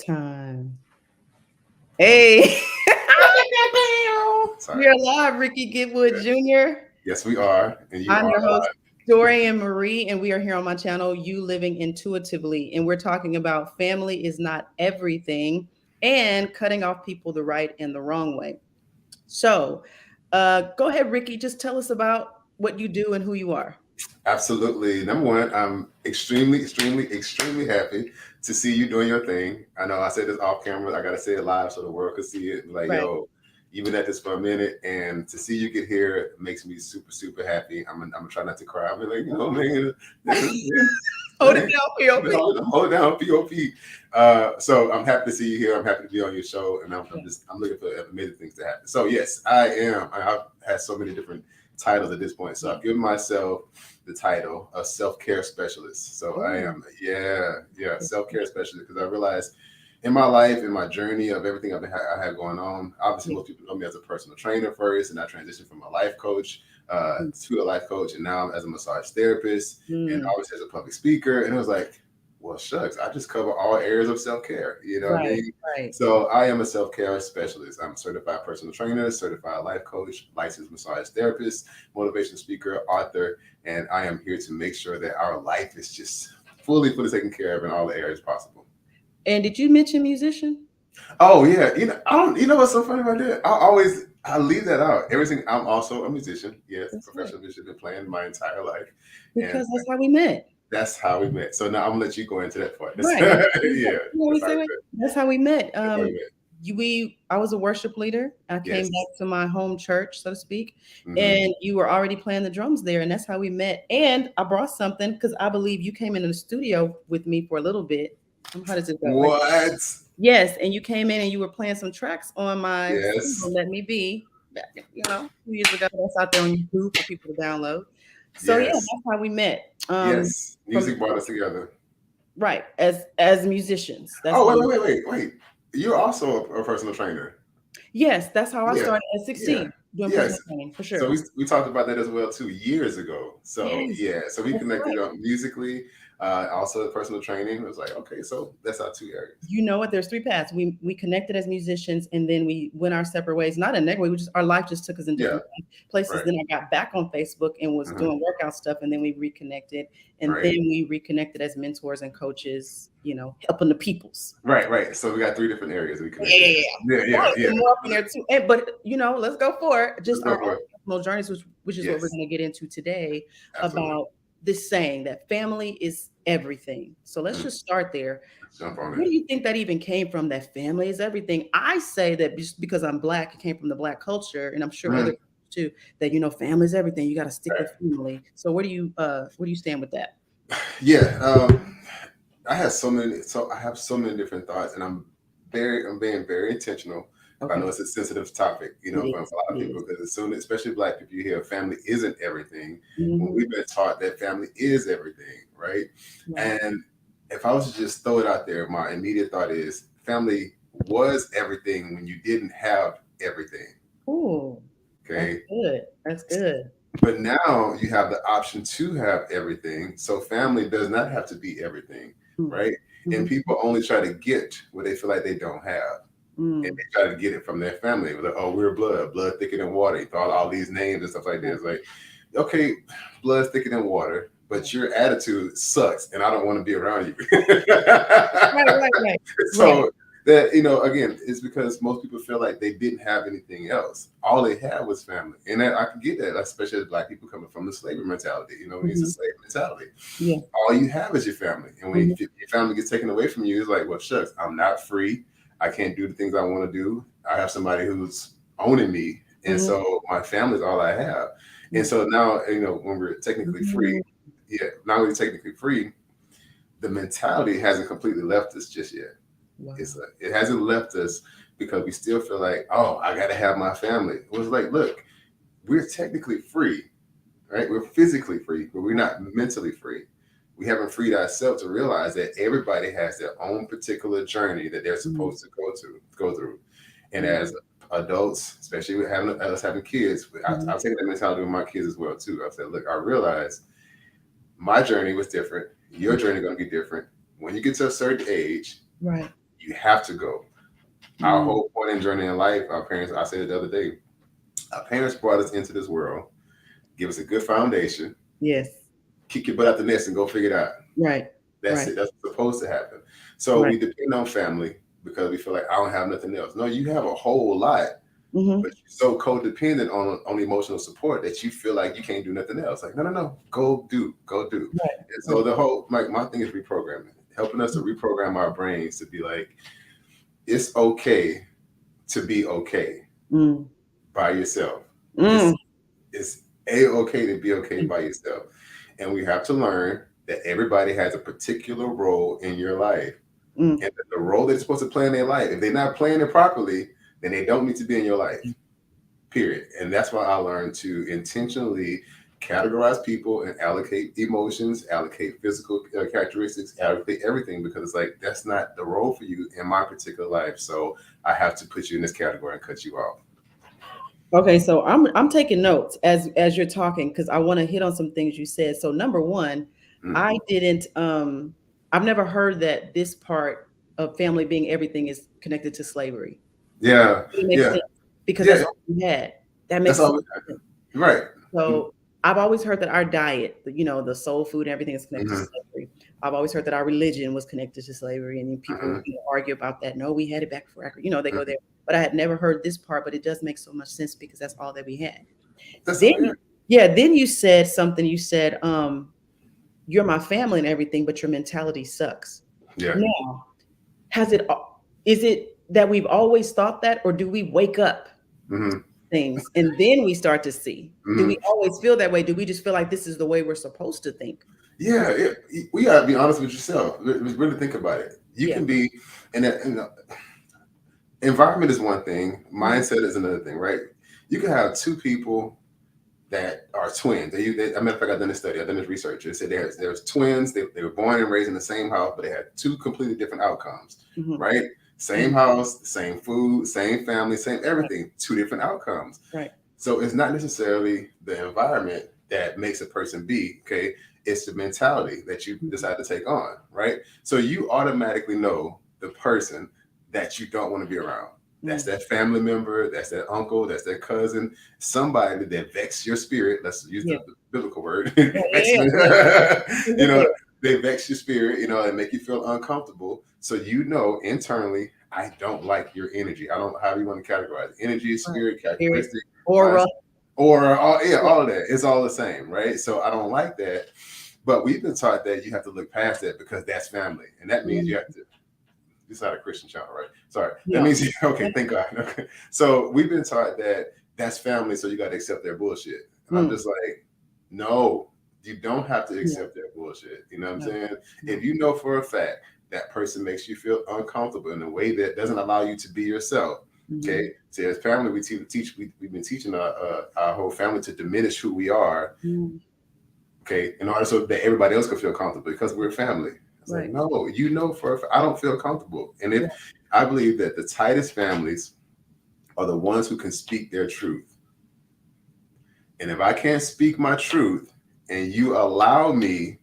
Time. Hey, we Sorry. are live, Rickey Getwood Jr. Yes, we are, and you I'm are your host, live. DorianMarie, and we are here on my channel, You Living Intuitively. And we're talking about family is not everything and cutting off people the right and the wrong way. So go ahead, Rickey, just tell us about what you do and who you are. Absolutely. Number one, I'm extremely happy to see you doing your thing. I know I said this off camera. I gotta say it live so the world can see it. Like, Right. yo, you've been at this for a minute, and to see you get here makes me super happy. I'm gonna try not to cry. I'm like, man, this is Hold it man, down, POP. hold it down, POP. So I'm happy to see you here. I'm happy to be on your show, and I'm looking for amazing things to happen. So yes, I am. I've had so many different titles at this point. So I've given myself the title of self-care specialist. So I Ooh. am, yeah, self-care specialist because I realized in my life, in my journey of everything I had going on, obviously Yeah. most people know me as a personal trainer first, and I transitioned from a life coach to a life coach, and now I'm as a massage therapist, and Mm. obviously as a public speaker. And it was like, well, shucks, I just cover all areas of self-care. You know what I Right, mean? right. So I am a self-care specialist. I'm a certified personal trainer, certified life coach, licensed massage therapist, motivational speaker, author, and I am here to make sure that our life is just fully taken care of in all the areas possible. And did you mention musician? Oh yeah, I don't. You know what's so funny about that? I leave that out. Everything. I'm also a musician. Yes, That's right. professional musician. Been playing my entire life, and Because that's how we met. that's how we met. So now I'm gonna let you go into that part. Right. Yeah, You that's always how say we that. met. That's how we met. That's how we met. I was a worship leader. I came Yes. back to my home church, so to speak, Hmm. and you were already playing the drums there, and that's how we met. And I brought something because I believe you came into the studio with me for a little bit. How does it go? Like, What? yes, and you came in and you were playing some tracks on my Yes. single, Let Me Be, back, 2 years ago. That's out there on YouTube for people to download. So yeah, Yes. that's how we met. Yes. From Music brought us together. right as musicians. That's Oh how. wait. You're also a personal trainer. Yes, that's how I Yeah. started at Yeah. 16 doing personal Yes. training for So sure. we talked about that as well 2 years ago. So Yes, yeah, so we that's connected right. musically, also personal training. It was like, okay, so that's our two areas. You know what? There's three paths. We connected as musicians, and then we went our separate ways. Not in a negative way. We just our life just took us in Yeah, different places. right. Then I got back on Facebook and was Hmm. doing workout stuff, and then we reconnected, and then Right. we reconnected as mentors and coaches. Helping the peoples. Right. So we got three different areas we Yeah, yeah, connected. yeah. Yeah. Probably some more up in there too. But let's go for it. Let's Just our go for own it. personal journeys, which is what we're Yes, going to get into today absolutely. about this saying that family is everything. So let's Mm, just start there. let's jump on Where it. do you think that even came from? That family is everything. I say that just because I'm black, it came from the black culture, and I'm sure Mm, other too. That family is everything. You got to stick right. with family. So where do you stand with that? Yeah. I have so many different thoughts, and I'm being very intentional. I know Okay, it's a sensitive topic, it for a is. lot It of people, is. because as soon, especially Black people, you hear family isn't everything. When Mm-hmm. we've been taught that family is everything, right? Right. And if I was to just throw it out there, my immediate thought is family was everything when you didn't have everything. Ooh, that's Okay. good. That's good. But now you have the option to have everything. So family does not have to be everything, right? And Mm-hmm. people only try to get what they feel like they don't have. And Mm. they try to get it from their family. Like, oh, we're blood thicker than water. You throw all these names and stuff like Right. this. Like, okay, blood's thicker than water, but your attitude sucks, and I don't want to be around you. Right, right, right, right. So that again, it's because most people feel like they didn't have anything else. All they had was family, and I can get that, especially as Black people coming from the slavery mentality. It's a Mhm. slave mentality. Yeah. All you have is your family, and when Mhm. your family gets taken away from you, it's like, well, shucks, I'm not free. I can't do the things I want to do. I have somebody who's owning me, and Mhm. so my family is all I have. And Mhm. so now, when we're technically free, Mhm. yeah, now we're technically free, the mentality hasn't completely left us just yet. Wow. It hasn't left us because we still feel like, oh, I got to have my family. It was like, look, we're technically free, right? We're physically free, but we're not mentally free. We haven't freed ourselves to realize that everybody has their own particular journey that they're Mhm. supposed to go through. And as Mhm. adults, especially with having kids, Mhm. I've taken that mentality with my kids as well too. I said, look, I realized my journey was different. Your journey going to be different. When you get to a certain age, Right. You have to go. Our Mm. whole point and journey in life, our parents, I said it the other day, our parents brought us into this world, give us a good foundation, Yes. kick your butt out the nest and go figure it out. Right. That's Right. it. That's what's supposed to happen. So Right. we depend on family because we feel like I don't have nothing else. No, you have a whole lot, Mm-hmm. but you're so codependent on emotional support that you feel like you can't do nothing else. Like, no, no, no, go do. Right. And so Right. the whole, like, my thing is reprogramming, helping us to reprogram our brains to be like, it's okay to be okay Mm. by yourself. It's Mm. it's a-okay to be okay by yourself. And we have to learn that everybody has a particular role in your life. Mm. And that the role they're supposed to play in their life, if they're not playing it properly, then they don't need to be in your life. Period. And that's why I learned to intentionally categorize people and allocate emotions, allocate physical characteristics, allocate everything, because it's like that's not the role for you in my particular life. So I have to put you in this category and cut you off. Okay, so I'm taking notes as you're talking because I want to hit on some things you said. So number one, Mm. I didn't I've never heard that this part of family being everything is connected to slavery. Yeah, It makes yeah, sense because that's yeah. all we had. That That's makes so all. much sense. Right. So I've always heard that our diet, the soul food and everything is connected to Mm-hmm. slavery. I've always heard that our religion was connected to slavery, and then people Mm-hmm. argue about that. No, we had it back forever. They go Mm-hmm. there. But I had never heard this part, but it does make so much sense because that's all that we had. That's Then, all. Yeah. yeah, then you said something. You said, "You're my family and everything, but your mentality sucks." Yeah. Now, has it? Is it that we've always thought that, or do we wake up Mm-hmm. things and then we start to see? Do Mm-hmm. we always feel that way? Do we just feel like this is the way we're supposed to think? Yeah. We gotta be honest with yourself. Really think about it. You Yeah. can be, and environment is one thing. Mhm. Mindset is another thing, right? You can have two people that are twins. A matter of fact, I've done this study. I've done this research. It said there's twins. They were born and raised in the same house, but they had two completely different outcomes, Mhm. right? Same Mhm. house, same food, same family, same Right. everything. Two different outcomes. Right. So it's not necessarily the environment that makes a person be, okay? It's the mentality that you Mhm. decide to take on, right? So you automatically know the person that you don't want to be around. That's Mhm. that family member, that's that uncle, that's that cousin, somebody that vexes your spirit. Let's use Yeah. the biblical word. Yeah. Vex, Yeah. Yeah. you Look know, there. they vex your spirit, and make you feel uncomfortable. So internally, I don't like your energy. I don't know how you want to categorize energy, Right. spirit, Spirit, characteristic, aura. mindset, or Yeah. all of that. It's all the same, right? So I don't like that. But we've been taught that you have to look past that because that's family, and that means you Mhm. have to. It's not a Christian channel, right? Sorry. That Yeah. means okay. Thank God. Okay. So we've been taught that that's family, so you got to accept their bullshit. And I'm Mm. just like, no, you don't have to Yeah. accept their bullshit. You know what I'm No. saying? No. If you know for a fact that person makes you feel uncomfortable in a way that doesn't allow you to be yourself. Mhm. Okay, so as family, we've been teaching our whole family to diminish who we are, Mhm. okay, in order so that everybody else can feel comfortable because we're family. It's like, Right. no, I don't feel comfortable. And if Right. I believe that the tightest families are the ones who can speak their truth. And if I can't speak my truth and you allow me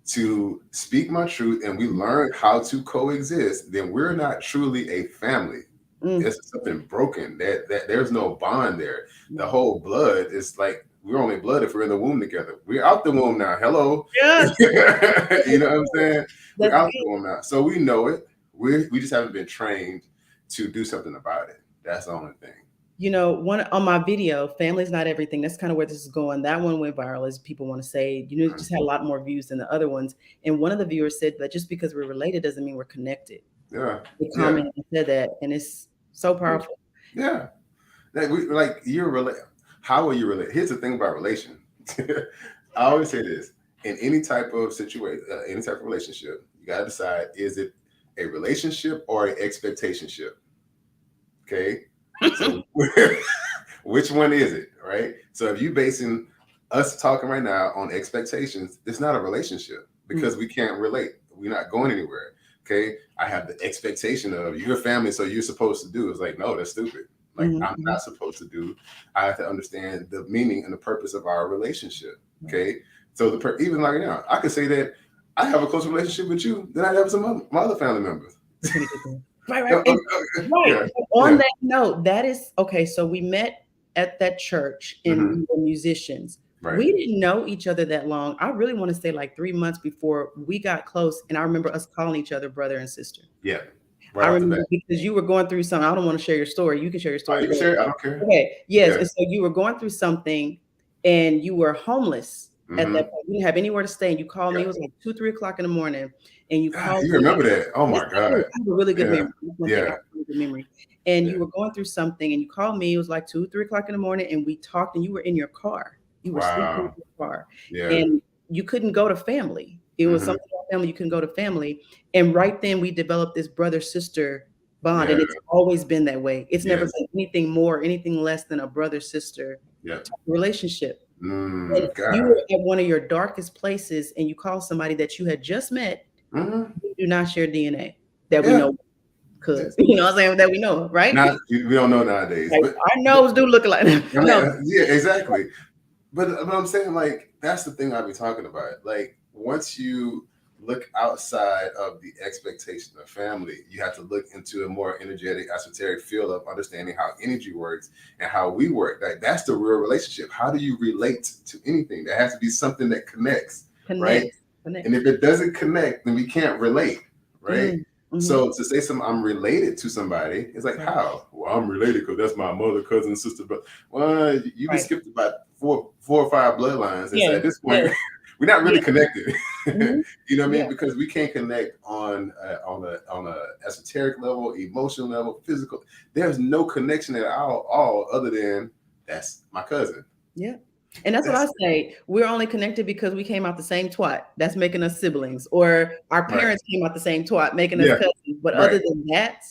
to speak my truth and we learn how to coexist, then we're not truly a family. Mm. There's something broken. That there's no bond there. The No. whole blood is like we're only blood if we're in the womb together. We're out the womb now. Hello. Yes. You That's know what I'm good. saying? We're That's out good. the womb now. So we know it. We just haven't been trained to do something about it. That's the only thing. One on my video, family's not everything. That's kind of where this is going. That one went viral, as people want to say. It Mhm. just had a lot more views than the other ones. And one of the viewers said that just because we're related doesn't mean we're connected. Yeah. They Yeah. commented and said that, and it's so powerful. Yeah. Like you're related. How are you related? Here's the thing about relation. I always say this in any type of situation, any type of relationship, you got to decide, is it a relationship or an expectationship? Okay. So which one is it? Right. So if you basing us talking right now on expectations, it's not a relationship Mm. because we can't relate. We're not going anywhere. Okay. I have the expectation of your family, so you're supposed to do. It's like, no, that's stupid. Like Mhm, I'm mhm. not supposed to do. I have to understand the meaning and the purpose of our relationship. Okay. So even like now, I could say that I have a closer relationship with you than I have with my other family members. It's gonna get there. Right, right. Oh, And right. yeah, So on yeah, that note, that is okay. So we met at that church and hmm we were musicians. right, We didn't know each other that long. I really want to say like 3 months before we got close. And I remember us calling each other brother and sister. yeah, right I off the bat. remember because you were going through something. I don't want to share your story. You can share your Oh, story, you can but share it. I don't care. okay, yes. Yeah, And so you were going through something and you were homeless at that hmm point. You didn't have anywhere to stay. And you called me. yeah. It was like 2, 3 o'clock in the morning. And you God, called you me. remember that? Oh Yes, my I do. God. I have a really good Yeah, memory. That's one thing. I yeah, have a really good memory. And yeah. you were going through something and you called me. It was like 2, 3 o'clock in the morning. And we talked and you were in your car. You were sleeping in Wow. your car. Yeah. And you couldn't go to family. It was hmm something about family. You couldn't go to family. And right then we developed this brother-sister bond. Yeah. And it's always been that way. It's never Yes. been anything more, anything less than a brother-sister Yep. relationship. And you God. were at one of your darkest places and you called somebody that you had just met. hmm You do not share DNA that we Yeah. know, because you know what I'm saying, that we know, right? Not we don't know nowadays, Like but our nose do look alike. I mean, No. yeah, exactly. But I'm saying, like, that's the thing I be talking about. Like, once you look outside of the expectation of family, you have to look into a more energetic, esoteric field of understanding how energy works and how we work. Like, that's the real relationship. How do you relate to anything? There has to be something that connects, right? Connect. And Connect. if it doesn't connect, then we can't relate, right? Mm, hmm. So to say something, I'm related to somebody, it's like, Right. how? Well, I'm related because that's my mother, cousin, sister. But well, you just Right. skipped about four or five bloodlines, and so Yeah. at this point, Yeah. we're not really Yeah. connected. Hmm. You know what I Yeah. mean? Because we can't connect on a esoteric level, emotional level, physical. There's no connection at all other than that's my cousin. Yeah. And that's what I That's say. We're only connected because we came out the same twat. That's making us siblings. Or our right. parents came out the same twat, making us Yeah. cousins. But other Right. than that,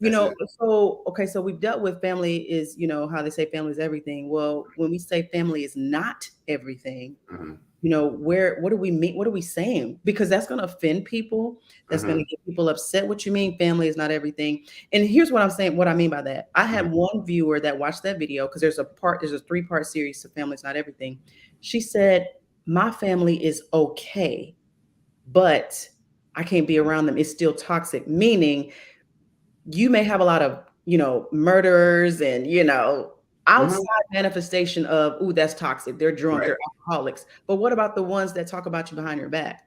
That's it. so okay, so we've dealt with family is, how they say family is everything. Well, when we say family is not everything, hmm what do we mean? What are we saying? Because that's going to offend people. That's going hmm to get people upset. What you mean family is not everything? And here's what I'm saying, what I mean by that. I hmm had one viewer that watched that video because there's a 3-part series to Family is Not Everything. She said, my family is okay, but I can't be around them. It's still toxic, meaning you may have a lot of, murderers and, outside hmm manifestation of, ooh, that's toxic. They're drunk, Right. they're alcoholics. But what about the ones that talk about you behind your back?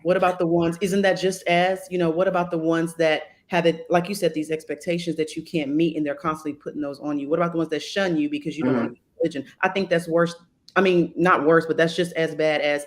What about the ones, isn't that just as, what about the ones that have it, like you said, these expectations that you can't meet and they're constantly putting those on you? What about the ones that shun you because you don't want to hmm be religion? I think that's worse. I mean, not worse, but that's just as bad as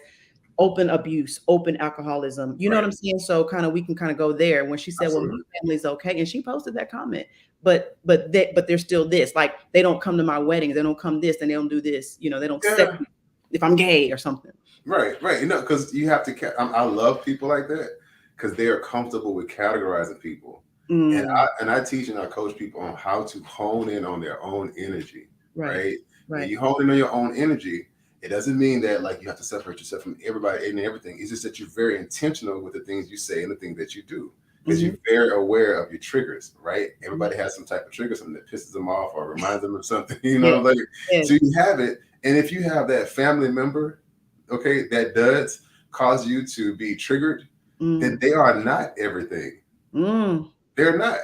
open abuse, open alcoholism. You know what Right. I'm saying? So kind of we can kind of go there when she said, "Well, my Absolutely. family's okay," and she posted that comment, but they're still this. Like they don't come to my weddings, they don't come this, and they don't do this. They don't accept Yeah. me if I'm gay or something. Right, right. Because you have to. I love people like that because they are comfortable with categorizing people, and Mm, I teach and I coach people on how to hone in on their own energy. right, Right. When right. you hone in on your own energy, it doesn't mean that like you have to separate yourself from everybody and everything. It's just that you're very intentional with the things you say and the things that you do. Because Hmm. you're very aware of your triggers, right? Hmm. Everybody has some type of trigger, something that pisses them off or reminds them of something, Yeah, like yeah. so you have it. And if you have that family member, okay, that does cause you to be triggered, then Mm, they are not everything. mm, They're not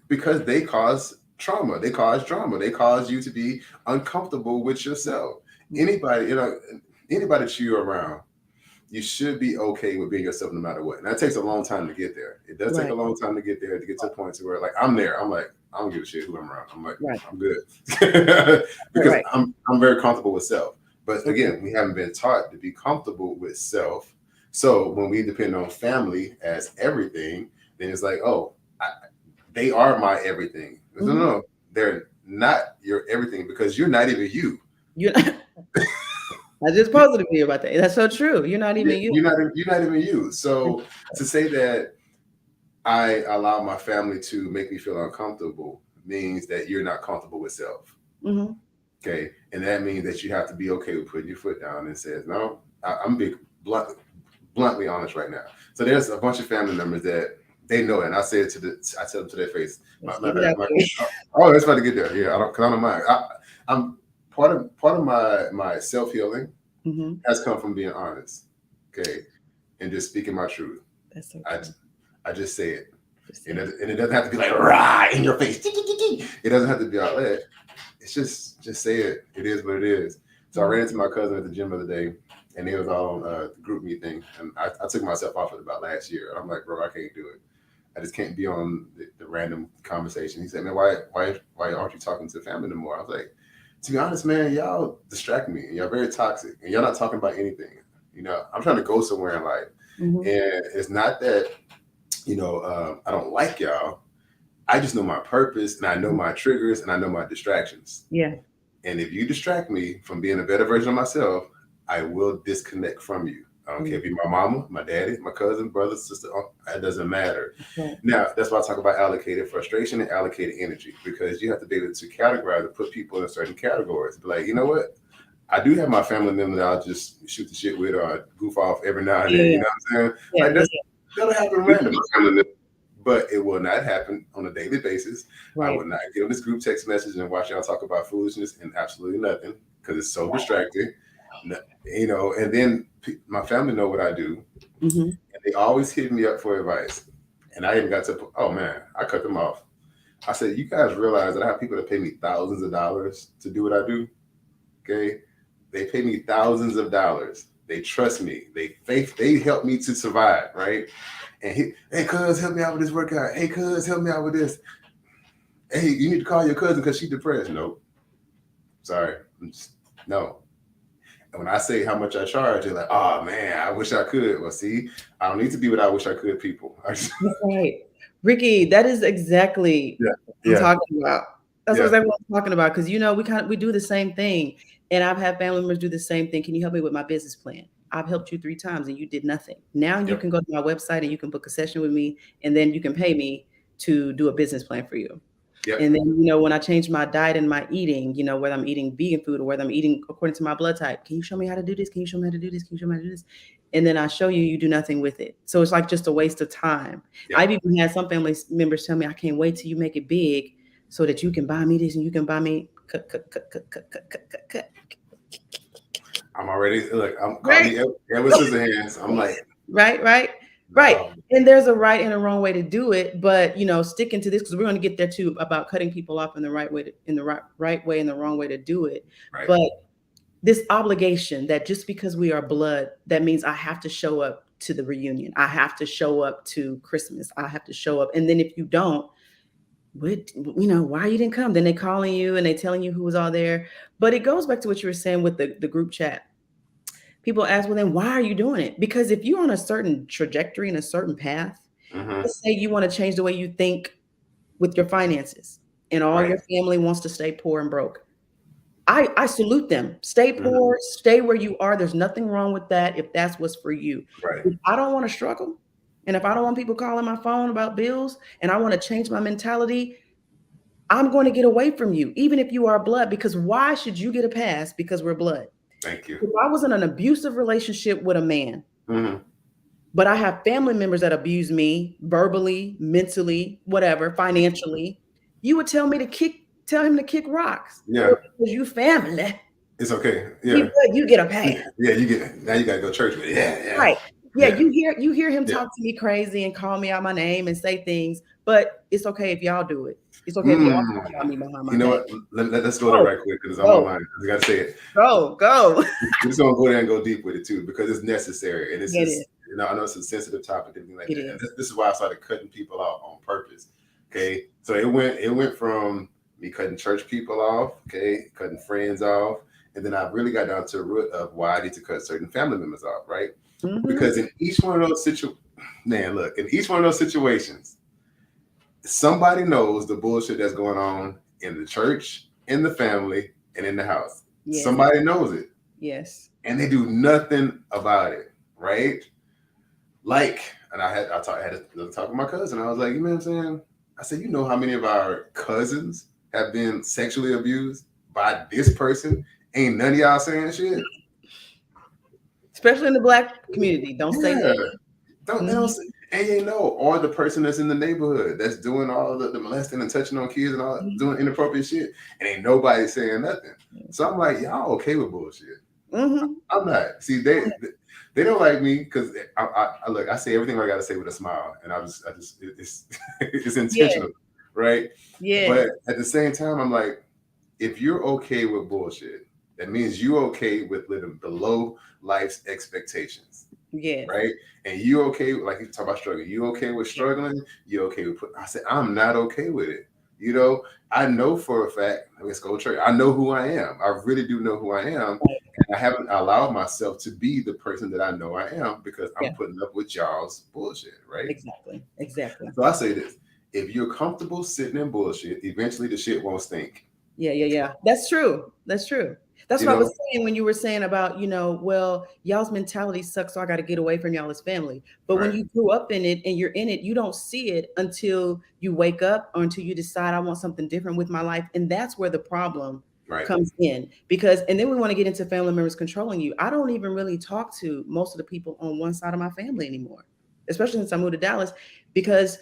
because they cause trauma. They cause drama. They cause you to be uncomfortable with yourself. mm. Anybody, anybody that you're around, you should be okay with being yourself no matter what. And that takes a long time to get there. It does take a Right, long time to get there to get to a point to where like I'm there. I'm like, I don't give a shit who I'm around. I'm like, right, I'm good. right, Because right. I'm very comfortable with self. But Okay. again, we haven't been taught to be comfortable with self. So when we depend on family as everything, then it's like, oh, they are my everything. No, no, Hmm. no, they're not your everything because you're not even you. You, I just posted a video about that. That's so true. You're not even you. You're not even you. So to say that I allow my family to make me feel uncomfortable means that you're not comfortable with self. Hmm. Okay. And that means that you have to be okay with putting your foot down and says, no, I'm being bluntly honest right now. So there's a bunch of family members that they know it. And I tell them to their face, Let's my get it bad. out there. Oh, it's about to get there. Yeah. Cause I don't mind. I'm part of my self-healing Hmm. has come from being honest. Okay. And just speaking my truth. That's so I, true. I just say it. And it doesn't have to be like rah in your face. It doesn't have to be all that. It's just say it. It is what it is. So I ran into my cousin at the gym the other day, and it was all on the group me thing. And I took myself off it about last year. I'm like, bro, I can't do it. I just can't be on the random conversation. He said, man, why aren't you talking to family anymore? I was like, to be honest, man, y'all distract me. And y'all very toxic, and y'all not talking about anything. I'm trying to go somewhere in life, and it's not that I don't like y'all. I just know my purpose, and I know my triggers, and I know my distractions. Yeah. And if you distract me from being a better version of myself, I will disconnect from you. I don't care if you're my mama, my daddy, my cousin, brother, sister, it doesn't matter. Right. Now, that's why I talk about allocated frustration and allocated energy, because you have to be able to categorize and put people in certain categories. Be like, you know what? I do have my family member that I'll just shoot the shit with or goof off every now and then. You know what I'm saying? That'll happen randomly. But it will not happen on a daily basis. Right. I will not get on this group text message and watch y'all talk about foolishness and absolutely nothing, because it's so distracting. And then my family know what I do, and they always hit me up for advice. And I even got to, oh man, I cut them off. I said, you guys realize that I have people that pay me thousands of dollars to do what I do? Okay. They pay me thousands of dollars. They trust me. They help me to survive, right? And hey, cuz, help me out with this workout. Hey, cuz, help me out with this. Hey, you need to call your cousin because she's depressed. Nope. Sorry. No. And when I say how much I charge, they're like, oh, man, I wish I could. Well, see, I don't need to be what I wish I could, people. That's right. Ricky, that is exactly what I'm talking about. That's exactly what I'm talking about. Because, we do the same thing. And I've had family members do the same thing. Can you help me with my business plan? I've helped you 3 times and you did nothing. Now you can go to my website and you can book a session with me, and then you can pay me to do a business plan for you. Yep. And then, when I change my diet and my eating, whether I'm eating vegan food or whether I'm eating according to my blood type, can you show me how to do this? Can you show me how to do this? Can you show me how to do this? And then I show you, you do nothing with it. So it's like just a waste of time. Yep. I've even had some family members tell me, I can't wait till you make it big so that you can buy me this and you can buy me cut. I'm already, look, I'm calling you Edward Scissorhands. I'm like, right. And there's a right and a wrong way to do it, but sticking to this, because we're going to get there too, about cutting people off in the right way, in the right way and the wrong way to do it. Right. But this obligation that just because we are blood, that means I have to show up to the reunion. I have to show up to Christmas. I have to show up. And then if you don't, why you didn't come? Then they calling you and they telling you who was all there. But it goes back to what you were saying with the group chat. People ask, well, then why are you doing it? Because if you're on a certain trajectory and a certain path, let's say you want to change the way you think with your finances, and all your family wants to stay poor and broke. I salute them. Stay poor, stay where you are. There's nothing wrong with that if that's what's for you. Right. If I don't want to struggle, and if I don't want people calling my phone about bills, and I want to change my mentality, I'm going to get away from you, even if you are blood, because why should you get a pass because we're blood? Thank you. If I was in an abusive relationship with a man, but I have family members that abuse me verbally, mentally, whatever, financially, you would tell him to kick rocks. Yeah. Because you family. It's okay. Yeah. You get a pass. Yeah, now you gotta go to church with it. Yeah. Right. Yeah, you hear him talk to me crazy and call me out my name and say things, but it's okay if y'all do it. It's okay if y'all talk about me behind my back. You know what? Let's go there right quick, because it's on my mind. I gotta say it. Go. We're just gonna go there and go deep with it too, because it's necessary. And it's just, I know it's a sensitive topic and everything like that. And this is why I started cutting people off on purpose. Okay. So it went from me cutting church people off, cutting friends off. And then I really got down to the root of why I need to cut certain family members off, right? Because in each one of those situations, somebody knows the bullshit that's going on in the church, in the family, and in the house. Yes. Somebody knows it. Yes. And they do nothing about it, right? And I had to talk with my cousin. I was like, you know what I'm saying? I said, you know how many of our cousins have been sexually abused by this person? Ain't none of y'all saying shit. Especially in the Black community. Don't say that. Don't say, and or the person that's in the neighborhood that's doing all the molesting and touching on kids and all doing inappropriate shit, and ain't nobody saying nothing. So I'm like, y'all okay with bullshit? I'm not. See, They don't like me because I look. I say everything I got to say with a smile, and it's it's Yeah. intentional, right? Yeah. But at the same time, I'm like, if you're okay with bullshit, that means you're okay with living below life's expectations, Yes. right? And you okay, like you talk about struggling, you okay with Yeah. struggling, you okay with I said, I'm not okay with it. You know, I know for a fact, let's go church. I know who I am. I really do know who I am. Right. And I haven't allowed myself to be the person that I know I am because I'm Yeah. putting up with y'all's bullshit, right? Exactly. Exactly. So I say this. If you're comfortable sitting in bullshit, eventually the shit won't stink. Yeah, yeah, yeah. That's true. That's true. That's You what I was know? saying when you were saying about, well, y'all's mentality sucks, so I got to get away from y'all as family. But when Right. you grew up in it and you're in it, you don't see it until you wake up or until you decide I want something different with my life. And that's where the problem Right. comes in. Because, and then we want to get into family members controlling you. I don't even really talk to most of the people on one side of my family anymore, especially since I moved to Dallas, because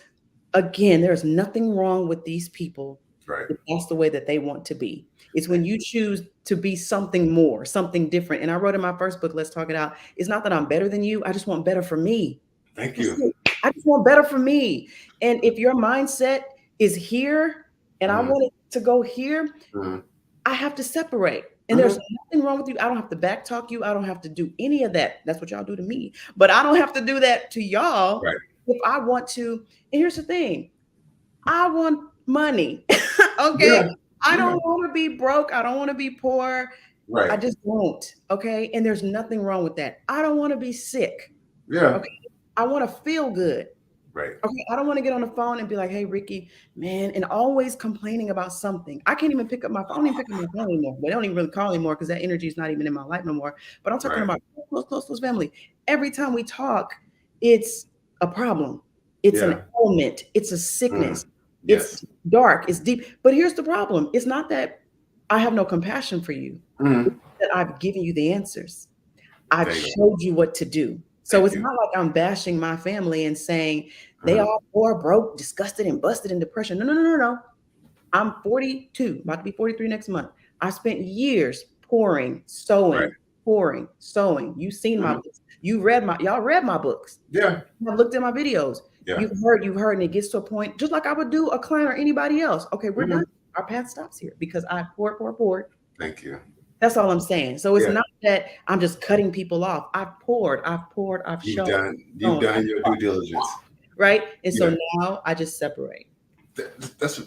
again, there's nothing wrong with these people Right. if that's the way that they want to be. It's when Thank you choose to be something more, something different. And I wrote in my first book, Let's Talk It Out. It's not that I'm better than you. I just want better for me. thank That's you. it. I just want better for me. And if your mindset is here and I Mm-hmm. want it to go here, Mm-hmm. I have to separate. And there's Mm-hmm. nothing wrong with you. I don't have to backtalk you. I don't have to do any of that. That's what y'all do to me. But I don't have to do that to y'all Right. if I want to. And here's the thing, I want money. Okay. Yeah. I Yeah. don't want to be broke. I don't want to be poor. I Right. just won't. Okay. And there's nothing wrong with that. I don't want to be sick. Yeah. Okay. I want to feel good. Right. Okay. I don't want to get on the phone and be like, hey, Ricky, man, and always complaining about something. I can't even pick up my phone. I don't even pick up my phone anymore. They don't even really call anymore because that energy is not even in my life no more. But I'm talking Right. about close, close, close family. Every time we talk, it's a problem. It's an Yeah. ailment. It's a Mm. sickness. It's Yes. dark. It's deep. But here's the problem. It's not that I have no compassion for you. Mm. It's that I've given you the answers. I've There you go. showed you what to do. So Thank it's you. not like I'm bashing my family and saying they Mm. all poor, broke, disgusted, and busted in depression. No, no, no, no, no. I'm 42, about to be 43 next month. I spent years pouring, Right. sowing, pouring, sowing. You've seen my Mm. books. Y'all read my books. Yeah. I've looked at my videos. Yeah. You've heard, and it gets to a point, just like I would do a client or anybody else. Okay, we're done. Mm. Our path stops here because I poured, poured, poured. Thank you. That's all I'm saying. So it's Yeah. not that I'm just cutting people off. I've poured, I've shown, You've I've done your due taught, diligence. right? And so Yeah. now I just separate. That's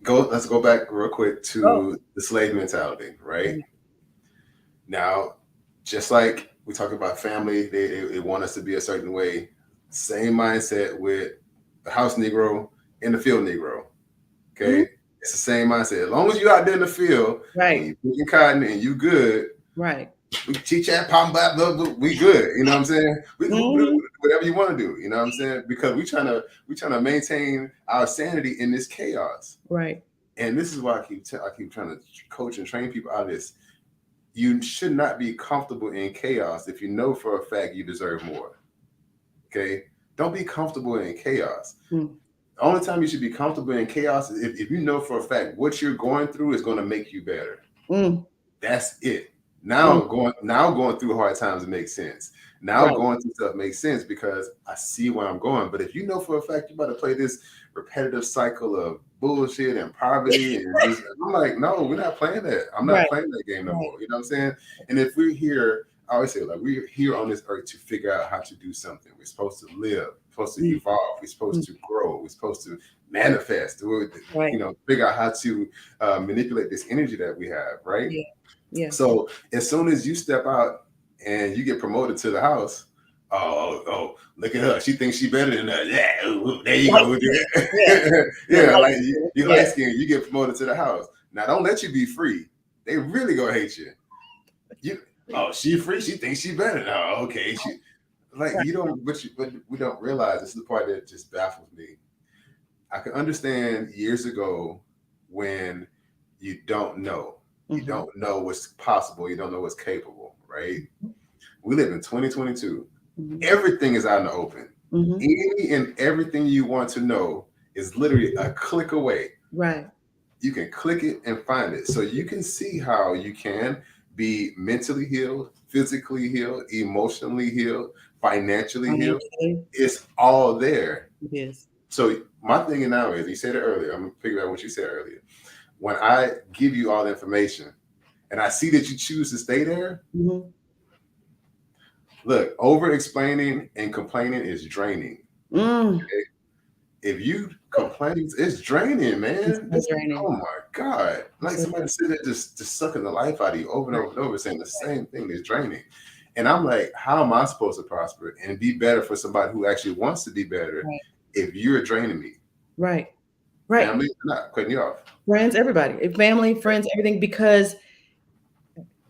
go. Let's go back real quick Oh, to the slave mentality, right? mhm. Now, just like we talk about family, they want us to be a certain way. Same mindset with the house Negro and the field Negro. Mhm. Okay, it's the same mindset. As long as you out there in the field and Right, you picking cotton and you good, right. we teach that pom blah, blah, blah, we good. You know what I'm saying? We can do Mhm. whatever you want to do. You know what I'm saying? Because we trying to maintain our sanity in this chaos. Right. And this is why I keep trying to coach and train people out of this. You should not be comfortable in chaos if you know for a fact you deserve more. Okay? Don't be comfortable in chaos. Mm. The only time you should be comfortable in chaos is if you know for a fact what you're going through is going to make you better. Mm. That's it. Mm. Now going through hard times makes sense. Now Right. going through stuff makes sense because I see where I'm going. But if you know for a fact you're about to play this repetitive cycle of bullshit and poverty and just, I'm like, no, we're not playing that. I'm not Right. playing that game no Right. more. You know what I'm saying? And if we're here, I always say, like, we're here on this earth to figure out how to do something. We're supposed to live, we're supposed to Mm. evolve, we're supposed Mm. to grow, we're supposed to manifest, Right. figure out how to manipulate this energy that we have, right? Yeah. Yeah. So as soon as you step out and you get promoted to the house, oh, look at her. She thinks she better than us. Yeah, ooh, there you Light go. skin. Yeah. The Yeah, light like skin. you Yeah. light skin, you get promoted to the house. Now don't let you be free. They really gonna hate you. You she free, she thinks she better. No, okay. She like Right. you don't but we don't realize this is the part that just baffles me. I can understand years ago when you don't know. You Mhm. don't know what's possible. You don't know what's capable, right? We live in 2022. Mhm. Everything is out in the open. Mhm. Any and everything you want to know is literally a click away. Right. You can click it and find it. So you can see how you can be mentally healed, physically healed, emotionally healed, financially healed. Financially, It's all there. it is. So my thing now is, you said it earlier. I'm gonna figure out what you said earlier. When I give you all the information and I see that you choose to stay there, Mm-hmm. look, over explaining and complaining is draining. Mm. Okay? If you complain, it's draining, It's man. so draining. Oh my God. It's Like so somebody sitting there just sucking the life out of you over and right, over and over, saying the same thing is draining. And I'm like, how am I supposed to prosper and be better for somebody who actually wants to be better right, if you're draining me? right, right. Family, I'm not cutting you off. Friends, everybody, family, friends, everything, because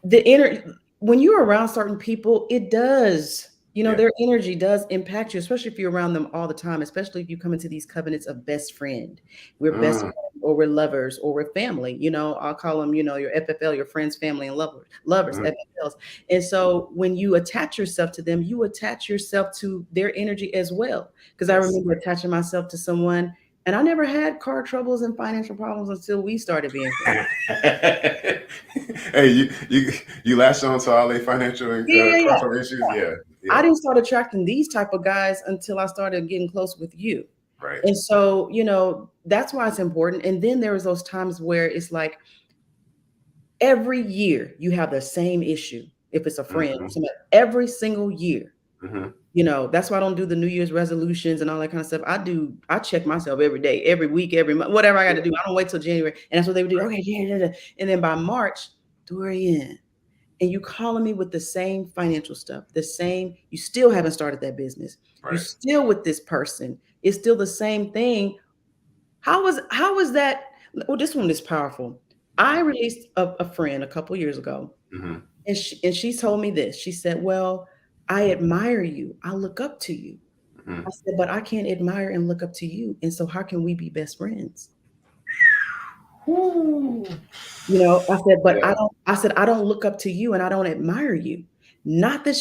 the inner when you're around certain people, it does, Yeah. their energy does impact you, especially if you're around them all the time, especially if you come into these covenants of best friend. We're best Mm, friends, or we're lovers, or we're family. I'll call them, your FFL, your friends, family, and lovers, mm, FFLs. And so when you attach yourself to them, you attach yourself to their energy as well. Because I yes. remember attaching myself to someone, and I never had car troubles and financial problems until we started being friends. Hey, you latched on to all the financial and Yeah, yeah, cultural issues. yeah. Yeah, I yeah, didn't start attracting these type of guys until I started getting close with you. right. And so, that's why it's important. And then there was those times where it's like every year you have the same issue. If it's a friend, Hmm. somebody, every single year. Hmm. That's why I don't do the New Year's resolutions and all that kind of stuff. I check myself every day, every week, every month, whatever I got to do. I don't wait till January. And that's what they would do. Okay, yeah, yeah, yeah. And then by March, Dorian, and you calling me with the same financial stuff, the same, you still haven't started that business. You Right. still with this person. It's still the same thing. How is that? Oh, this one is powerful. I released a friend a couple years ago, Hmm. and she told me this. She said, "Well, I admire you. I look up to you." Hmm. I said, "But I can't admire and look up to you. And so how can we be best friends?" Woo. I said, but Yeah. I said, I don't look up to you and I don't admire you. Not that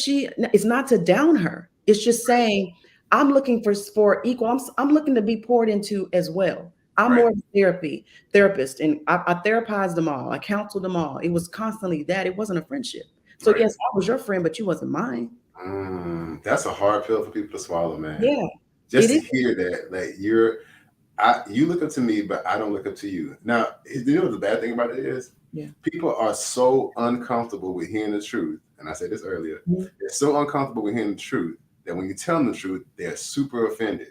it's not to down her. It's just saying, I'm looking for equal. I'm looking to be poured into as well. I'm Right. more of a therapist, and I therapized them all. I counseled them all. It was constantly that. It wasn't a friendship. So Right. yes, I was your friend, but you wasn't mine. That's a hard pill for people to swallow, man. Yeah, it Just to is. hear that, like you look up to me, but I don't look up to you. Now, you know what the bad thing about it is? Yeah. People are so uncomfortable with hearing the truth, and I said this earlier. Mhm. They're so uncomfortable with hearing the truth that when you tell them the truth, they're super offended.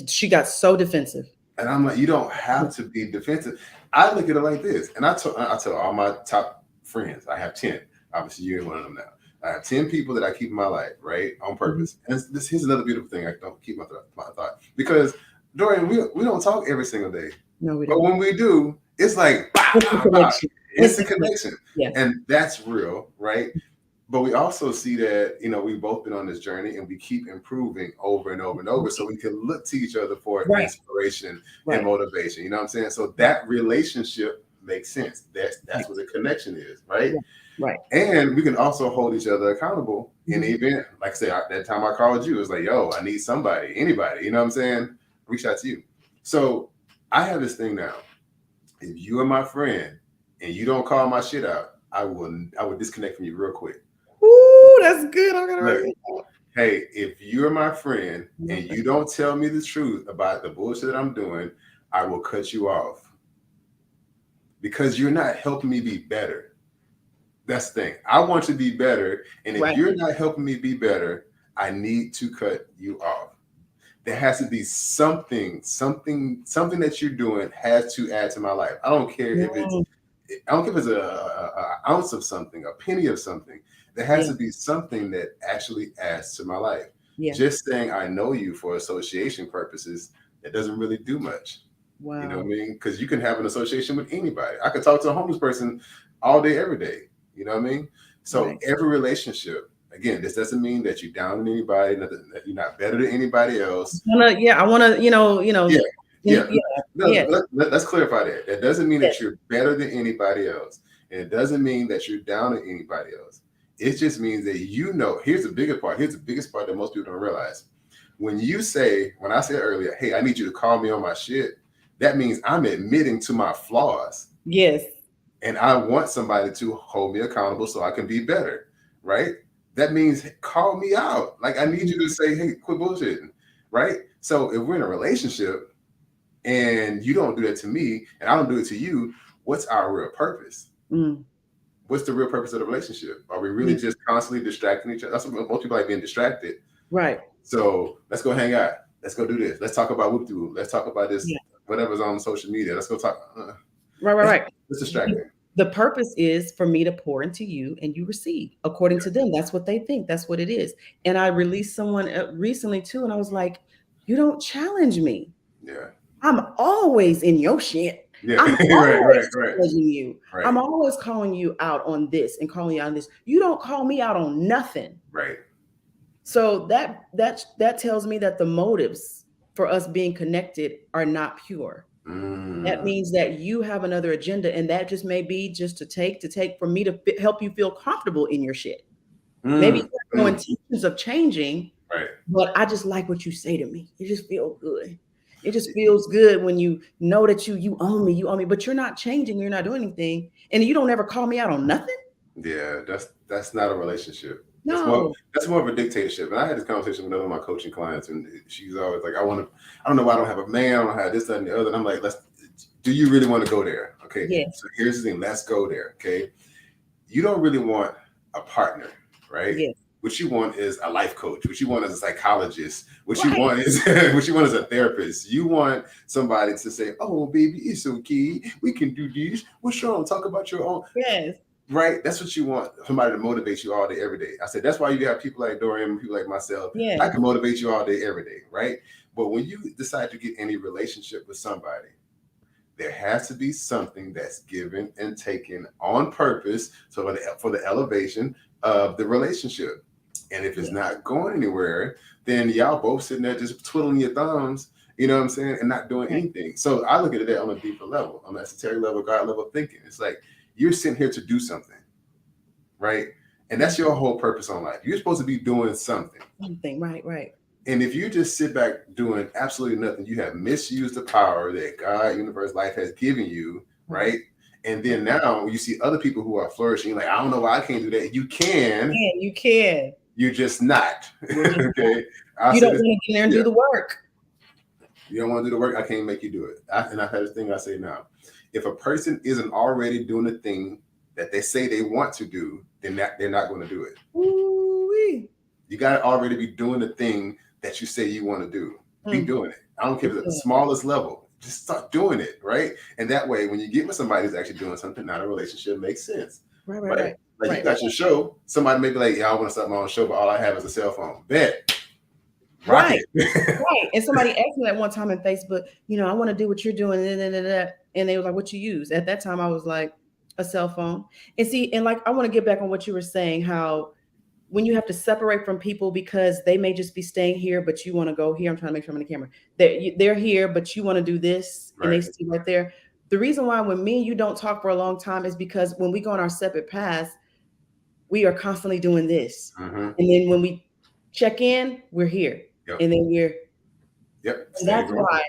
She got so defensive. And I'm like, you don't Yeah. have to be defensive. I look at it like this, and I tell all my top friends, I have 10. Obviously, you're one of them now. I have 10 people that I keep in my life, right, on Mhm. purpose. And here's another beautiful thing. I don't keep my thought because Dorian, we don't talk every single day, No, we but don't. when we do, it's like bah, It's a bah, bah. connection. It's It's a a connection. connection, Yes. and that's real, right? But we also see that, we've both been on this journey and we keep improving over and over and over. So we can look to each other for Right. inspiration and Right. motivation. You know what I'm saying? So that relationship makes sense. Right. That's what the connection is, right? Right. Right. And we can also hold each other accountable in the Mhm. event. Like I said, that time I called you, it was like, yo, I need somebody, anybody, you know what I'm saying? Reach out to you. So I have this thing now. If you are my friend and you don't call my shit out, I will disconnect from you real quick. Ooh, that's good. I'm gonna write Look, it down. hey, if you're my friend My and friend. you don't tell me the truth about the bullshit that I'm doing, I will cut you off because you're not helping me be better. That's the thing. I want to be better. And if Right. you're not helping me be better, I need to cut you off. There has to be something that you're doing has to add to my life. Mm, I don't care if it's a ounce of something, a penny of something. There has yeah. to be something that actually adds to my life. Yeah. Just saying I know you for association purposes, that doesn't really do much. You know what I Wow. mean? Because you can have an association with anybody. I could talk to a homeless person all day, every day. You know what I mean? So Right. every relationship, again, this doesn't mean that you're down on anybody, that you're not better than anybody else. I wanna, Yeah, yeah. yeah, No, yeah, let's clarify that. That doesn't mean yeah. that you're better than anybody else. And it doesn't mean that you're down on anybody else. It just means that here's the bigger part. Here's the biggest part that most people don't realize. When I said earlier, hey, I need you to call me on my shit, that means I'm admitting to my flaws. Yes. and I want somebody to hold me accountable so I can be better, right? That means call me out. Like I need you to say, hey, quit bullshitting, right? So if we're in a relationship and you don't do that to me and I don't do it to you, what's our real purpose? Mm. What's the real purpose of the relationship? Are we really Yeah. just constantly distracting each other? That's what most people like, being distracted. Right. So let's go hang out. Let's go do this. Let's talk about whoop de whoop. Let's talk about this, Yeah. whatever's on social media. Let's go talk. Right, right, That's, right. that's distracting. The purpose is for me to pour into you and you receive according to them. That's what they think. That's what it is. And I released someone recently too, and I was like, you don't challenge me. Yeah. I'm always in your shit. Yeah. I'm Right. always Right. Right. challenging you. Right. I'm always calling you out on this and calling you out on this. You don't call me out on nothing. Right. So that tells me that the motives for us being connected are not pure. That Mm. means that you have another agenda, and that just may be just to take for me to help you feel comfortable in your shit. Maybe Mm. you have no Mm. intentions of changing, Right. but I just like what you say to me. It just feels good. It just feels good when you know that you own me, but you're not changing, you're not doing anything, and you don't ever call me out on nothing. Yeah. That's not a relationship. No. That's more of a dictatorship. And I had this conversation with one of my coaching clients, and she's always like, I don't know why I don't have a man, I don't have this, that, and the other. And I'm like, do you really want to go there? Okay. Yeah. So here's the thing, let's go there. Okay. You don't really want a partner, right? Yes. What you want is a life coach. What you want is a psychologist. What you Right. want is what you want is a therapist. You want somebody to say, "Oh, baby, it's okay. We can do this. What's wrong? Talk about your own." Yes. Right? That's what you want. Somebody to motivate you all day, every day. I said that's why you have people like Dorian, people like myself. I Yes. can motivate you all day, every day, right? But when you decide to get any relationship with somebody, there has to be something that's given and taken on purpose, so for the elevation of the relationship. And if it's Yeah. not going anywhere, then y'all both sitting there just twiddling your thumbs, you know what I'm saying, and not doing Right. anything. So I look at it on a deeper level, on an esoteric level, God level of thinking. It's like you're sitting here to do something, right? And that's your whole purpose on life. You're supposed to be doing something. Something. Right. Right. And if you just sit back doing absolutely nothing, you have misused the power that God, universe, life has given you, right? And then now you see other people who are flourishing, you're like, I don't know why I can't do that. You can, Yeah, you can. you're just not. You're just Okay. You don't want to get in there and yeah. do the work. You don't want to do the work, I can't make you do it. And I've had this thing I say now. If a person isn't already doing the thing that they say they want to do, then they're not going to do it. Ooh-wee. You got to already be doing the thing that you say you want to do. Be doing it. I don't care if it's at the smallest level. Just start doing it, right? And that way, when you get with somebody who's actually doing something, not a relationship, makes sense. Right. Like you got your show. Somebody may be like, yeah, I want to start my own show, but all I have is a cell phone. Bet. Rock Right. it. Right. And somebody asked me that one time in Facebook, I want to do what you're doing. And they was like, what you use? At that time, I was like, a cell phone. And see, and like, I want to get back on what you were saying, how when you have to separate from people because they may just be staying here, but you want to go here. I'm trying to make sure I'm in the camera. They're here, but you want to do this, and they stay right there. The reason why when me and you don't talk for a long time is because when we go on our separate paths, we are constantly doing this. Mm-hmm. And then when we check in, we're here. Yep. And then we're Yep. and that's why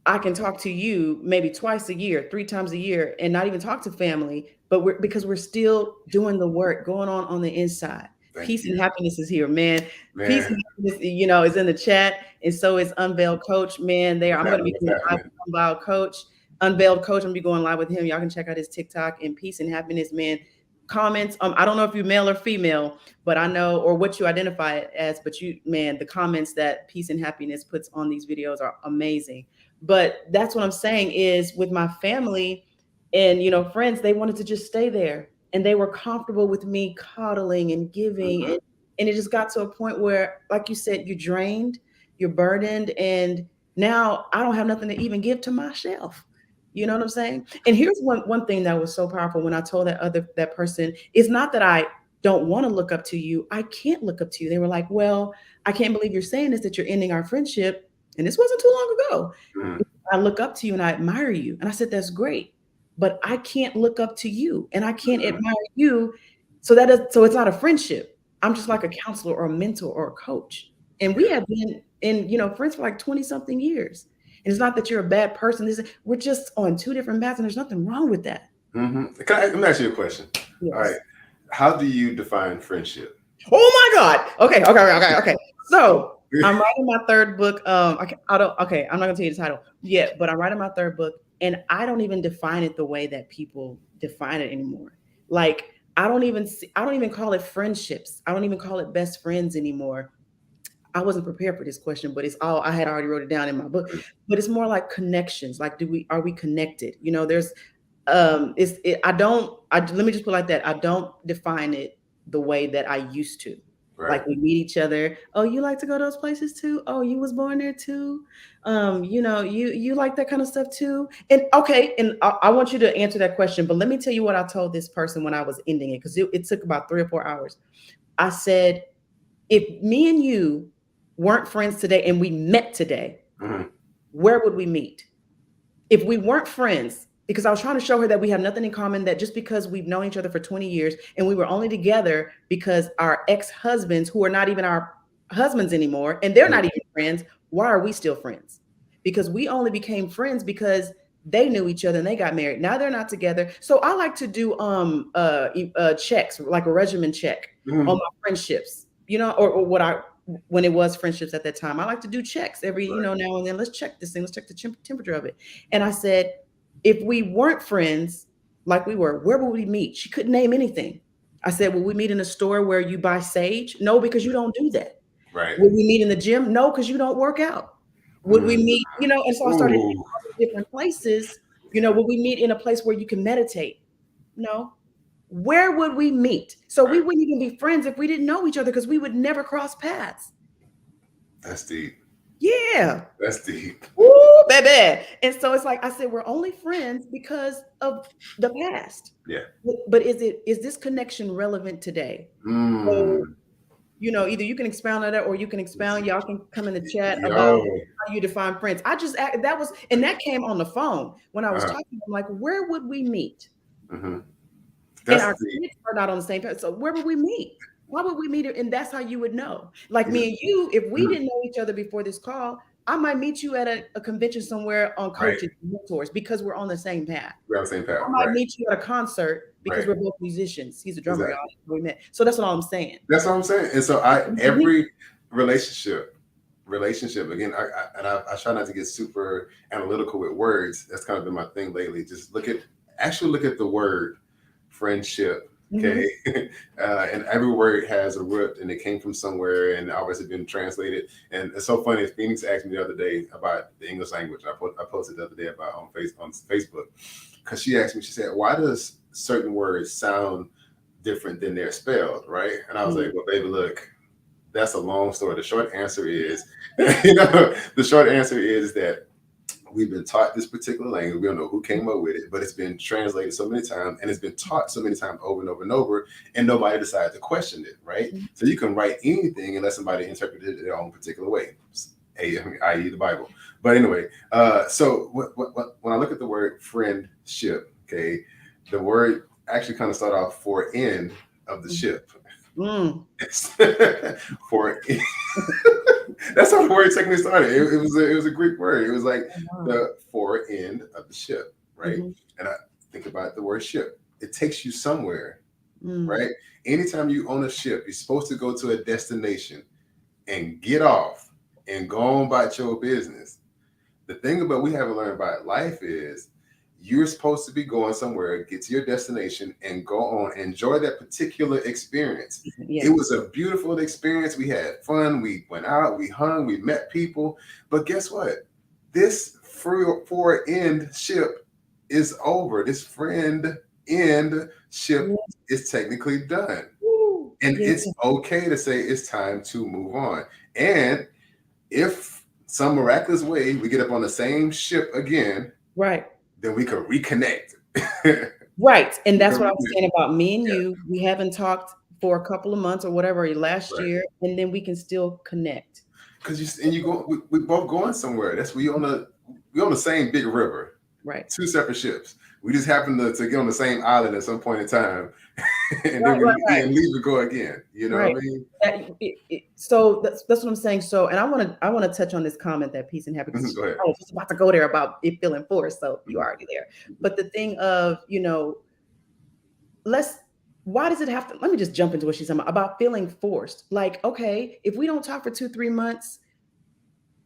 I can talk to you maybe twice a year, 3 times a year, and not even talk to family, but because we're still doing the work going on the inside. Peace and happiness is here, man. Peace and happiness, is in the chat, and so is Unveiled Coach. Man, I'm going to be doing live with Unveiled Coach. Unveiled Coach, I'm going to be going live with him. Y'all can check out his TikTok. And Peace and Happiness, man. Comments. I don't know if you're male or female, but I know, or what you identify it as. But the comments that Peace and Happiness puts on these videos are amazing. But that's what I'm saying is with my family and friends, they wanted to just stay there. And they were comfortable with me coddling and giving. Mm-hmm. And it just got to a point where, like you said, you're drained, you're burdened. And now I don't have nothing to even give to myself. You know what I'm saying? And here's one thing that was so powerful when I told that person, it's not that I don't want to look up to you. I can't look up to you. They were like, well, I can't believe you're saying this, that you're ending our friendship. And this wasn't too long ago. Mm-hmm. I look up to you and I admire you. And I said, that's great. But I can't look up to you and I can't admire you. So it's not a friendship. I'm just like a counselor or a mentor or a coach. And we have been friends for like 20 something years. And it's not that you're a bad person. We're just on 2 different paths and there's nothing wrong with that. Let me ask you a question. All right. Yes. How do you define friendship? Oh my God. Okay. Okay. Okay. Okay. So I'm writing my third book. I don't. Okay. I'm not gonna tell you the title yet, but I'm writing my third book, and I don't even define it the way that people define it anymore. Like I don't even call it friendships. I don't even call it best friends anymore. I wasn't prepared for this question, but it's all I had already wrote it down in my book. But it's more like connections. Like, are we connected? There's I don't I let me just put it like that. I don't define it the way that I used to. Right. Like we meet each other. Oh, you like to go to those places too? Oh, you was born there too. You like that kind of stuff too. And okay, and I want you to answer that question. But let me tell you what I told this person when I was ending it, because it took about 3 or 4 hours. I said, if me and you weren't friends today and we met today, Hmm. where would we meet? If we weren't friends, because I was trying to show her that we have nothing in common, that just because we've known each other for 20 years and we were only together because our ex-husbands, who are not even our husbands anymore, and they're not even friends, why are we still friends? Because we only became friends because they knew each other and they got married. Now they're not together. So I like to do checks, like a regimen check on Hmm. my friendships, or what I when it was friendships at that time. I like to do checks every, Right. now and then. Let's check this thing. Let's check the temperature of it. And I said, if we weren't friends like we were, where would we meet? She couldn't name anything. I said, will we meet in a store where you buy sage? No, because you don't do that. Right. Would we meet in the gym? No, because you don't work out. Would we Mm. meet, and so I started Ooh. different places. Would we meet in a place where you can meditate? No. Where would we meet? So we Right. wouldn't even be friends if we didn't know each other, because we would never cross paths. That's deep. Yeah. That's deep. Ooh, baby. And so it's like I said, we're only friends because of the past. Yeah. But is this connection relevant today? So, Mm. either you can expound on that or you can expound. Y'all can come in the chat about Yo. how you define friends. I just that was, and that came on the phone when I was Uh-huh. talking. I'm like, where would we meet? Hmm. And That's our deep. kids are not on the same page. So where would we meet? Why would we meet? And that's how you would know. Like Yeah. me and you, if we Mhm. didn't know each other before this call, I might meet you at a convention somewhere on Right. coaches, mentors, because we're on the same path. We're on the same path. I might Right. meet you at a concert because Right. we're both musicians. He's a drummer, y'all. Exactly. We met. So that's what I'm saying. That's what I'm saying. And so Mhm. every relationship again, I try not to get super analytical with words. That's kind of been my thing lately. Just actually look at the word friendship. Okay. Mhm. And every word has a root and it came from somewhere and obviously been translated. And it's so funny. Phoenix asked me the other day about the English language. I posted the other day about on Facebook, because she asked me, she said, why does certain words sound different than they're spelled, right? And I was like, Mhm. well, baby, look, that's a long story. The short answer is, the short answer is that we've been taught this particular language. We don't know who came up with it, but it's been translated so many times and it's been taught so many times over and over and over, and nobody decided to question it, right? So you can write anything unless somebody interpreted it their own particular way, i.e., the Bible. But anyway, so when I look at the word friendship, okay, the word actually kind of start off for end of the ship. Mm. For that's how the word technically started. It was a Greek word. It was like Wow. the fore end of the ship, right? Mhm. And I think about the word ship. It takes you somewhere, Mm. right? Anytime you own a ship, you're supposed to go to a destination and get off and go on about your business. The thing about we haven't learned about life is you're supposed to be going somewhere, get to your destination, and go on, enjoy that particular experience. It Yes. was a beautiful experience. We had fun. We went out, we hung, we met people. But guess what? This four end ship is over. This friend end ship Yes. is technically done. Woo. And Yeah. it's okay to say it's time to move on. And if some miraculous way we get up on the same ship again, Right. then we can reconnect. Right. And We that's can what I was reconnect. saying about me and Yeah, you. We haven't talked for a couple of months or whatever last right. year, and then we can still connect. Because you and you go, we both going somewhere. That's we on the same big river. Right. Two separate ships. We just happened to get on the same island at some point in time, and then Right, right, right. and leave to go again. You know Right. what I mean? So that's what I'm saying. So, and I want to touch on this comment that Peace and Happy, because Go ahead. I was just about to go there about it feeling forced. So you Mhm. already there. But the thing of, let's why does it have to, let me just jump into what she's talking about feeling forced. Like, okay, if we don't talk for 2-3 months,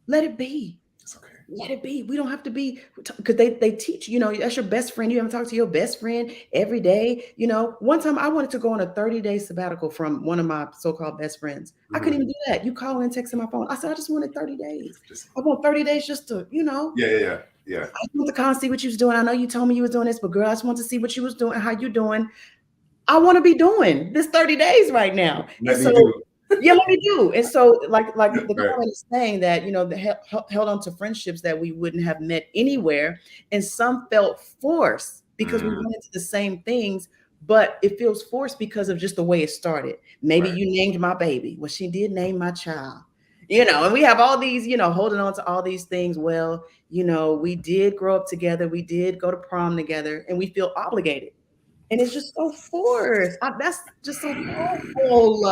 let it be. It's okay. Let it be. We don't have to be, because they teach, that's your best friend. You haven't talked to your best friend every day. One time I wanted to go on a 30-day sabbatical from one of my so-called best friends. I couldn't even do that. You call and text in my phone. I said, I just wanted 30 days. Just I want 30 days just to, yeah. I just want to come see what you was doing. I know you told me you was doing this, but girl, I just want to see what you was doing, how you doing. I want to be doing this 30 days right now. Let And me so, do. yeah, what we do. And so, like the Right. comment is saying that, held on to friendships that we wouldn't have met anywhere. And some felt forced because we Mm, went into the same things, but it feels forced because of just the way it started. Maybe right. you named my baby. Well, she did name my child. And we have all these, holding on to all these things. Well, we did grow up together. We did go to prom together, and we feel obligated. And it's just so forced. That's just so awful.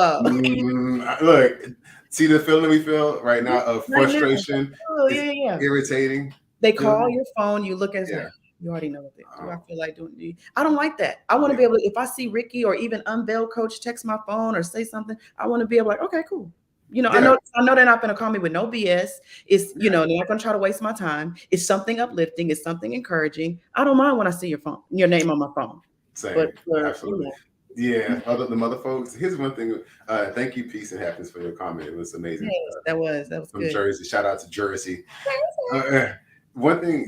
Look, see the feeling we feel right now of Right now. frustration Oh, is yeah, yeah, yeah. irritating. They call Feeling. your phone, you look and it's Yeah. like, you already know what they do. I Oh, feel like doing. I don't like that. I want to yeah. be able to, if I see Ricky or even Unveiled Coach text my phone or say something, I want to be able like, okay, cool. I Yeah. know they're not going to call me with no BS. It's, they're not going to try to waste my time. It's something uplifting. It's something encouraging. I don't mind when I see your name on my phone. Same. But for, Absolutely. Yeah. The other folks. Here's one thing. Thank you, Peace and Happiness, for your comment. It was amazing. yes, that was From good. Jersey. Shout out to Jersey. One thing,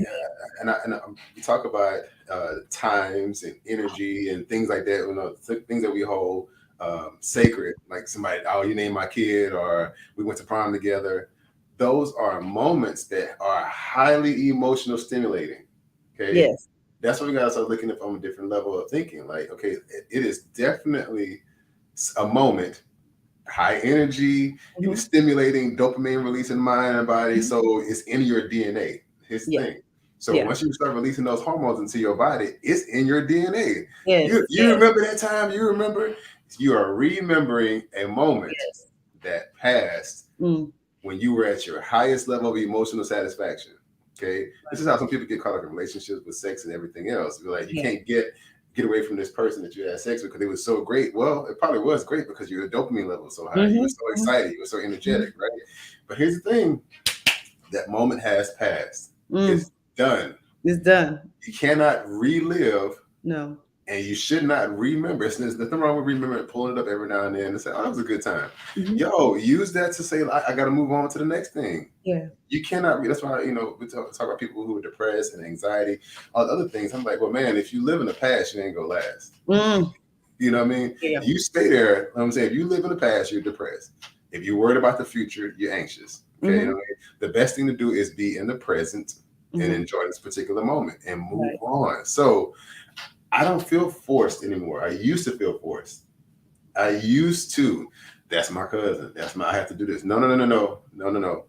we talk about times and energy and things like that. Things that we hold sacred, like somebody, oh, you named my kid, or we went to prom together. Those are moments that are highly emotional stimulating. Okay, Yes. that's what we got to start looking at from a different level of thinking. Like, okay, it is definitely a moment, high energy, Mhm. stimulating dopamine release in mind and body. Mhm. So it's in your DNA. His Yeah. thing. So Yeah. once you start releasing those hormones into your body, it's in your DNA. Yes. You Yes. remember that time? You remember? You are remembering a moment Yes. that passed Mm. when you were at your highest level of emotional satisfaction. Okay, this is how some people get caught up in relationships with sex and everything else. You're like, you Yeah. can't get away from this person that you had sex with because it was so great. Well, it probably was great because your dopamine level was so high. You were Mhm. so Mhm. excited. You were so Mhm. energetic, right? But here's the thing: that moment has passed. Mm. It's done. It's done. You cannot relive, No. and you should not remember. There's nothing wrong with remembering, pulling it up every now and then and say, "Oh, that was a good time." Mhm. Yo, use that to say, "I got to move on to the next thing." Yeah. You cannot. That's why we talk about people who are depressed and anxiety, all the other things. I'm like, well, man, if you live in the past, you ain't gonna last. Mm. You know what I mean? Yeah. You stay there. You know what I'm saying, if you live in the past, you're depressed. If you're worried about the future, you're anxious. Okay, you know Mhm. what I mean? The best thing to do is be in the present and Mhm. enjoy this particular moment and move Right. on. So I don't feel forced anymore. I used to feel forced. I used to. That's my cousin. I have to do this. No.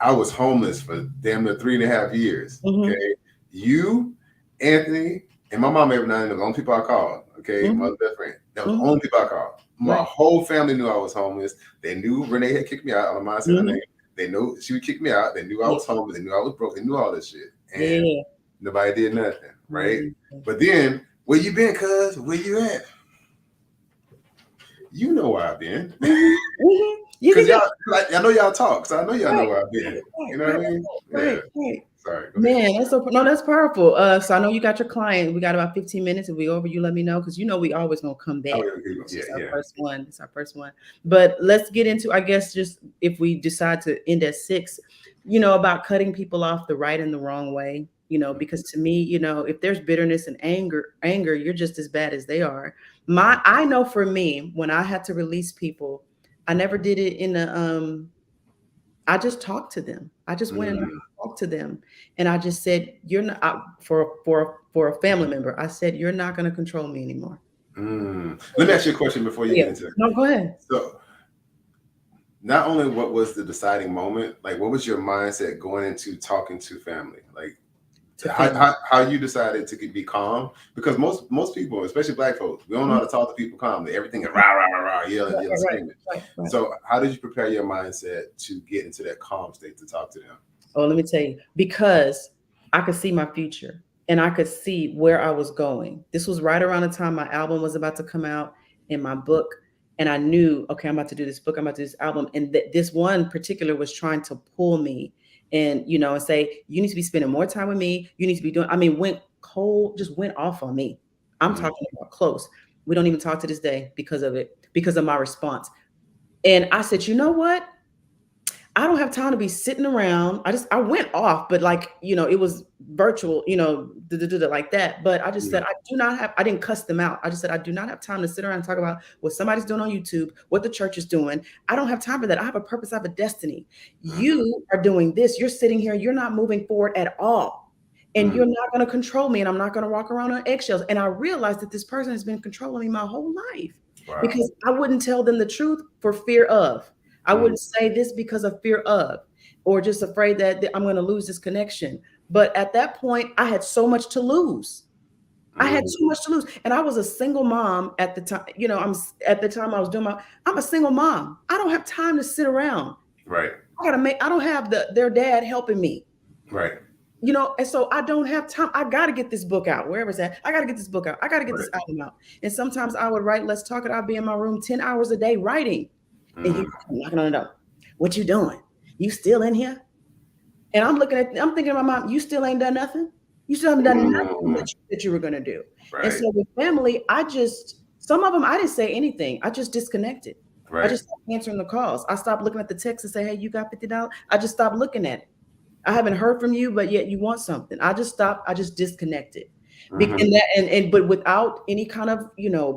I was homeless for damn near 3.5 years. Okay. Mhm. You, Anthony, and my mom every now and then, the only people I called. Okay. My Mhm. best friend. That was the Mhm. only people I called. My Right. whole family knew I was homeless. They knew Renee had kicked me out. I don't mind saying her Mhm. name. They knew she would kick me out. They knew I Yeah. was homeless. They knew I was broke. They knew all this shit. And Yeah. nobody did nothing. Right. Mhm. But then, where you been, cuz? Where you at? You know where I've been. Mhm. Mhm. You Because can y'all, get like, I know y'all talk, so I know y'all know right. where I've Right. been. Right. You know what I Right. mean? Right. Yeah. Right. Sorry, go ahead. Man, that's so no, that's powerful. So I know you got your client. We got about 15 minutes. If we over, you let me know because we always gonna come Oh, back. It's yeah, just our yeah. first one. It's our first one. But let's get into, I guess, just if we decide to end at 6, about cutting people off the right and the wrong way. Because to me, if there's bitterness and anger, you're just as bad as they are. I know for me, when I had to release people, I never did it in I just talked to them. I just went and Mm, I talked to them, and I just said, "You're not for a family member." I said, "You're not going to control me anymore." Let me ask you a question before you Yeah. get into it. No, go ahead. So, not only what was the deciding moment, like what was your mindset going into talking to family? Like, to family. How you decided to be calm? Because most people, especially Black folks, we don't know how to talk to people calmly. Everything is rah rah rah rah, yelling, Right, right, screaming. right. So how did you prepare your mindset to get into that calm state to talk to them? Oh, let me tell you, because I could see my future and I could see where I was going. This was right around the time my album was about to come out in my book. And I knew, okay, I'm about to do this book, I'm about to do this album. And this one particular was trying to pull me and, and say, you need to be spending more time with me. You need to be doing, went cold, just went off on me. I'm Mm-hmm. talking about close. We don't even talk to this day because of it, because of my response. And I said, you know what? I don't have time to be sitting around. I went off, but like, it was virtual, like that. But I just said, I didn't cuss them out. I just said, I do not have time to sit around and talk about what somebody's doing on YouTube, what the church is doing. I don't have time for that. I have a purpose. I have a destiny. You are doing this. You're sitting here. You're not moving forward at all. And you're not going to control me. And I'm not going to walk around on eggshells. And I realized that this person has been controlling me my whole life because I wouldn't tell them the truth for fear of. I wouldn't say this because of fear of, or just afraid that I'm going to lose this connection. But at that point, I had so much to lose. I had too much to lose. And I was a single mom at the time. At the time I was I'm a single mom. I don't have time to sit around. Right. I don't have their dad helping me. Right. And so I don't have time. I got to get this book out, wherever it's at. I got to get this book out. I got to get this album out. And sometimes I would write, let's talk it. I'll be in my room 10 hours a day writing. And he's knocking on the door. What you doing? You still in here? And I'm thinking to my mom, you still ain't done nothing? You still haven't done nothing that you were going to do. Right. And so with family, some of them, I didn't say anything. I just disconnected. Right. I just stopped answering the calls. I stopped looking at the text and say, hey, you got $50? I just stopped looking at it. I haven't heard from you, but yet you want something. I just stopped. I just disconnected. But without any kind of,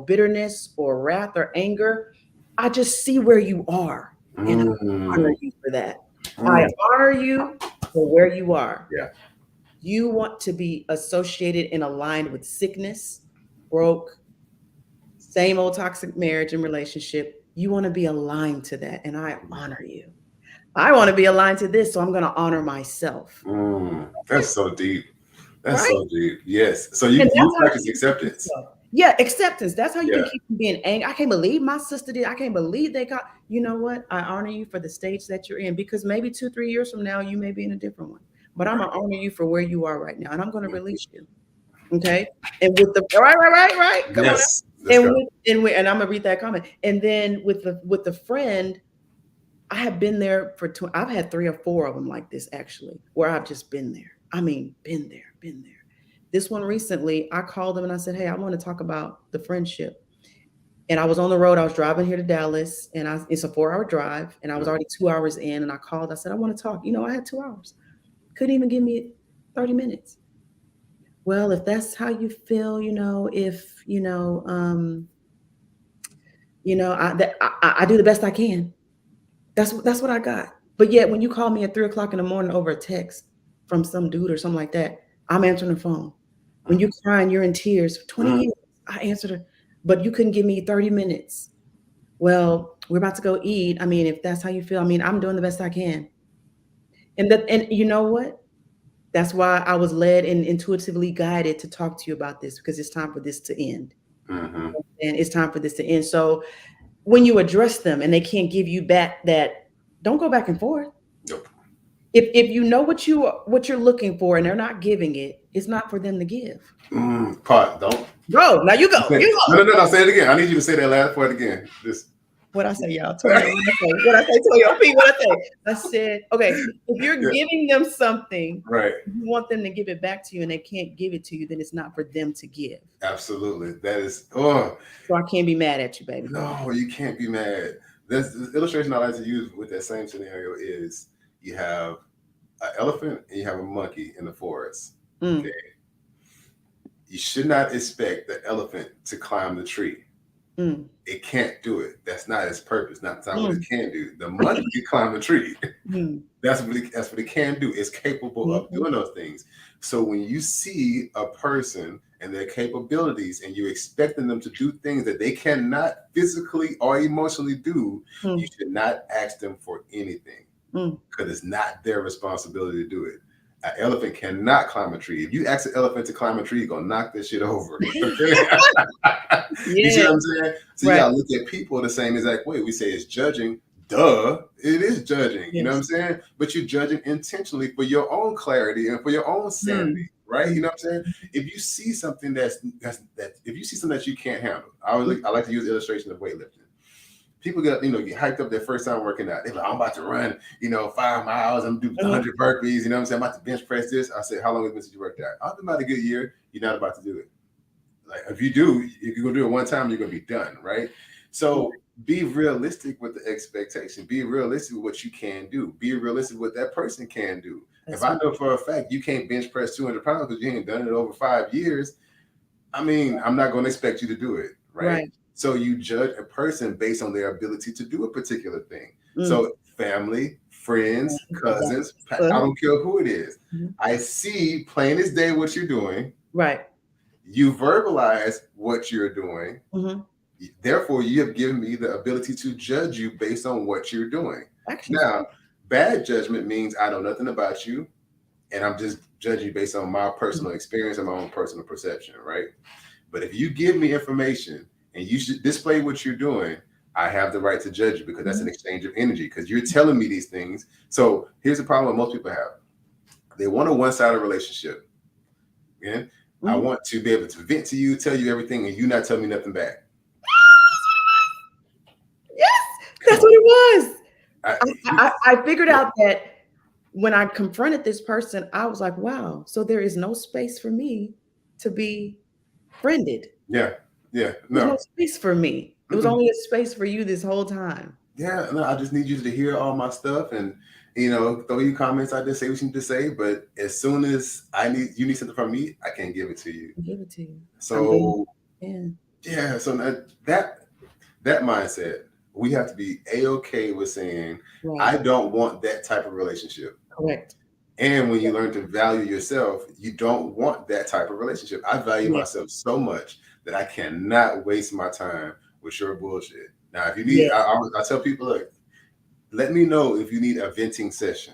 bitterness or wrath or anger, I just see where you are. And I honor you for that. I honor you for where you are. Yeah. You want to be associated and aligned with sickness, broke, same old toxic marriage and relationship. You want to be aligned to that. And I honor you. I want to be aligned to this. So I'm going to honor myself. That's so deep. That's so deep. Yes. So you practice acceptance. Yeah, acceptance. That's how you can keep from being angry. I can't believe my sister did. I can't believe they got. You know what? I honor you for the stage that you're in, because maybe 2-3 years from now you may be in a different one. But I'm gonna honor you for where you are right now, and I'm gonna release you. Okay. And with the right. Come on. And I'm gonna read that comment. And then with the friend, I have been there I've had 3 or 4 of them like this actually, where I've just been there. Been there. This one recently, I called them and I said, hey, I want to talk about the friendship. And I was on the road. I was driving here to Dallas, and it's a 4-hour drive, and I was already 2 hours in. And I called. I said, I want to talk. I had 2 hours. Couldn't even give me 30 minutes. Well, if that's how you feel, I do the best I can. That's what I got. But yet, when you call me at 3:00 in the morning over a text from some dude or something like that, I'm answering the phone. When you're crying, you're in tears. For 20 years, I answered her, but you couldn't give me 30 minutes. Well, we're about to go eat. If that's how you feel, I'm doing the best I can. And you know what? That's why I was led and intuitively guided to talk to you about this, because it's time for this to end. And it's time for this to end. So when you address them and they can't give you back that, don't go back and forth. Nope. If you know what you're looking for and they're not giving it, it's not for them to give. Part, don't. Go. Now you go. No. Say it again. I need you to say that last part again. What I say, y'all? What I say, Toyo P? What I say? I said, okay, if you're giving them something, right, you want them to give it back to you, and they can't give it to you, then it's not for them to give. Absolutely. That is, So I can't be mad at you, baby. No, you can't be mad. The illustration I like to use with that same scenario is you have an elephant and you have a monkey in the forest. Okay. You should not expect the elephant to climb the tree. It can't do it. That's not its purpose. Not what it can do. The monkey can climb the tree. That's what it can do. It's capable of doing those things. So when you see a person and their capabilities, and you're expecting them to do things that they cannot physically or emotionally do, you should not ask them for anything, because it's not their responsibility to do it. An elephant cannot climb a tree. If you ask an elephant to climb a tree, you're gonna knock this shit over. Okay. You see Yeah. what I'm saying? So you Right. gotta look at people the same exact way. We say it's judging. Duh, it is judging. You know what I'm Yes. saying? But you're judging intentionally for your own clarity and for your own Mm. sanity, right? You Mm. know what I'm saying? If you see something that if you see something that you can't handle, I like to use the illustration of weightlifting. People get hyped up their first time working out. They're like, I'm about to run, 5 miles. I'm gonna do Mhm. 100 burpees. You know what I'm saying? I'm about to bench press this. I said, how long has it been since you worked out? I've been about a good year. You're not about to do it. Like if you're gonna do it one time, you're gonna be done, right? So be realistic with the expectation. Be realistic with what you can do. Be realistic with what that person can do. If That's I right. know for a fact you can't bench press 200 pounds because you ain't done it over 5 years, I mean, I'm not going to expect you to do it, right? Right. So you judge a person based on their ability to do a particular thing. Mm. So family, friends, cousins, I That's don't care who it is. Mhm. I see plain as day what you're doing. Right. You verbalize what you're doing. Hmm. Therefore, you have given me the ability to judge you based on what you're doing. Actions. Now, bad judgment means I know nothing about you and I'm just judging you based on my personal experience and my own personal perception, right? But if you give me information and you should display what you're doing, I have the right to judge you because that's an Mhm. exchange of energy because you're telling me these things. So here's the problem most people have. They want a one-sided relationship. Yeah. I Mhm. want to be able to vent to you, tell you everything, and you not tell me nothing back. Yes, Come that's on. what it was. I, I figured out that when I confronted this person, I was like, wow, so there is no space for me to be friended. yeah. Yeah. There's no No. space for me. It was Mm-mm. only a space for you this whole time. Yeah. No. I just need you to hear all my stuff and throw you comments. I just say what you need to say. But as soon as you need something from me, I can't give it to you. I give it to you. I'm being, So yeah, yeah. So that mindset, we have to be a-okay with saying, right, I don't want that type of relationship. correct. And when you learn to value yourself, you don't want that type of relationship. I value Yeah, myself so much that I cannot waste my time with your bullshit. Now, if you need, yeah. I tell people, look, let me know if you need a venting session.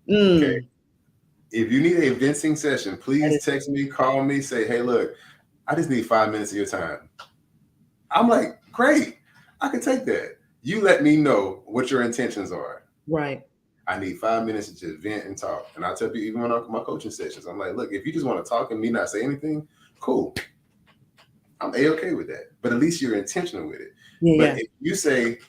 Okay. Mm, If you need a venting session, that please is text me, call me, say, hey, look, I just need 5 minutes of your time. I'm like, great, I can take that. You let me know what your intentions are. right. I need 5 minutes to just vent and talk. And I tell people, even when I'm my coaching sessions, I'm like, look, if you just want to talk and me not say anything, cool. I'm a-okay with that. But at least you're intentional with it. Yeah, But yeah, if you say,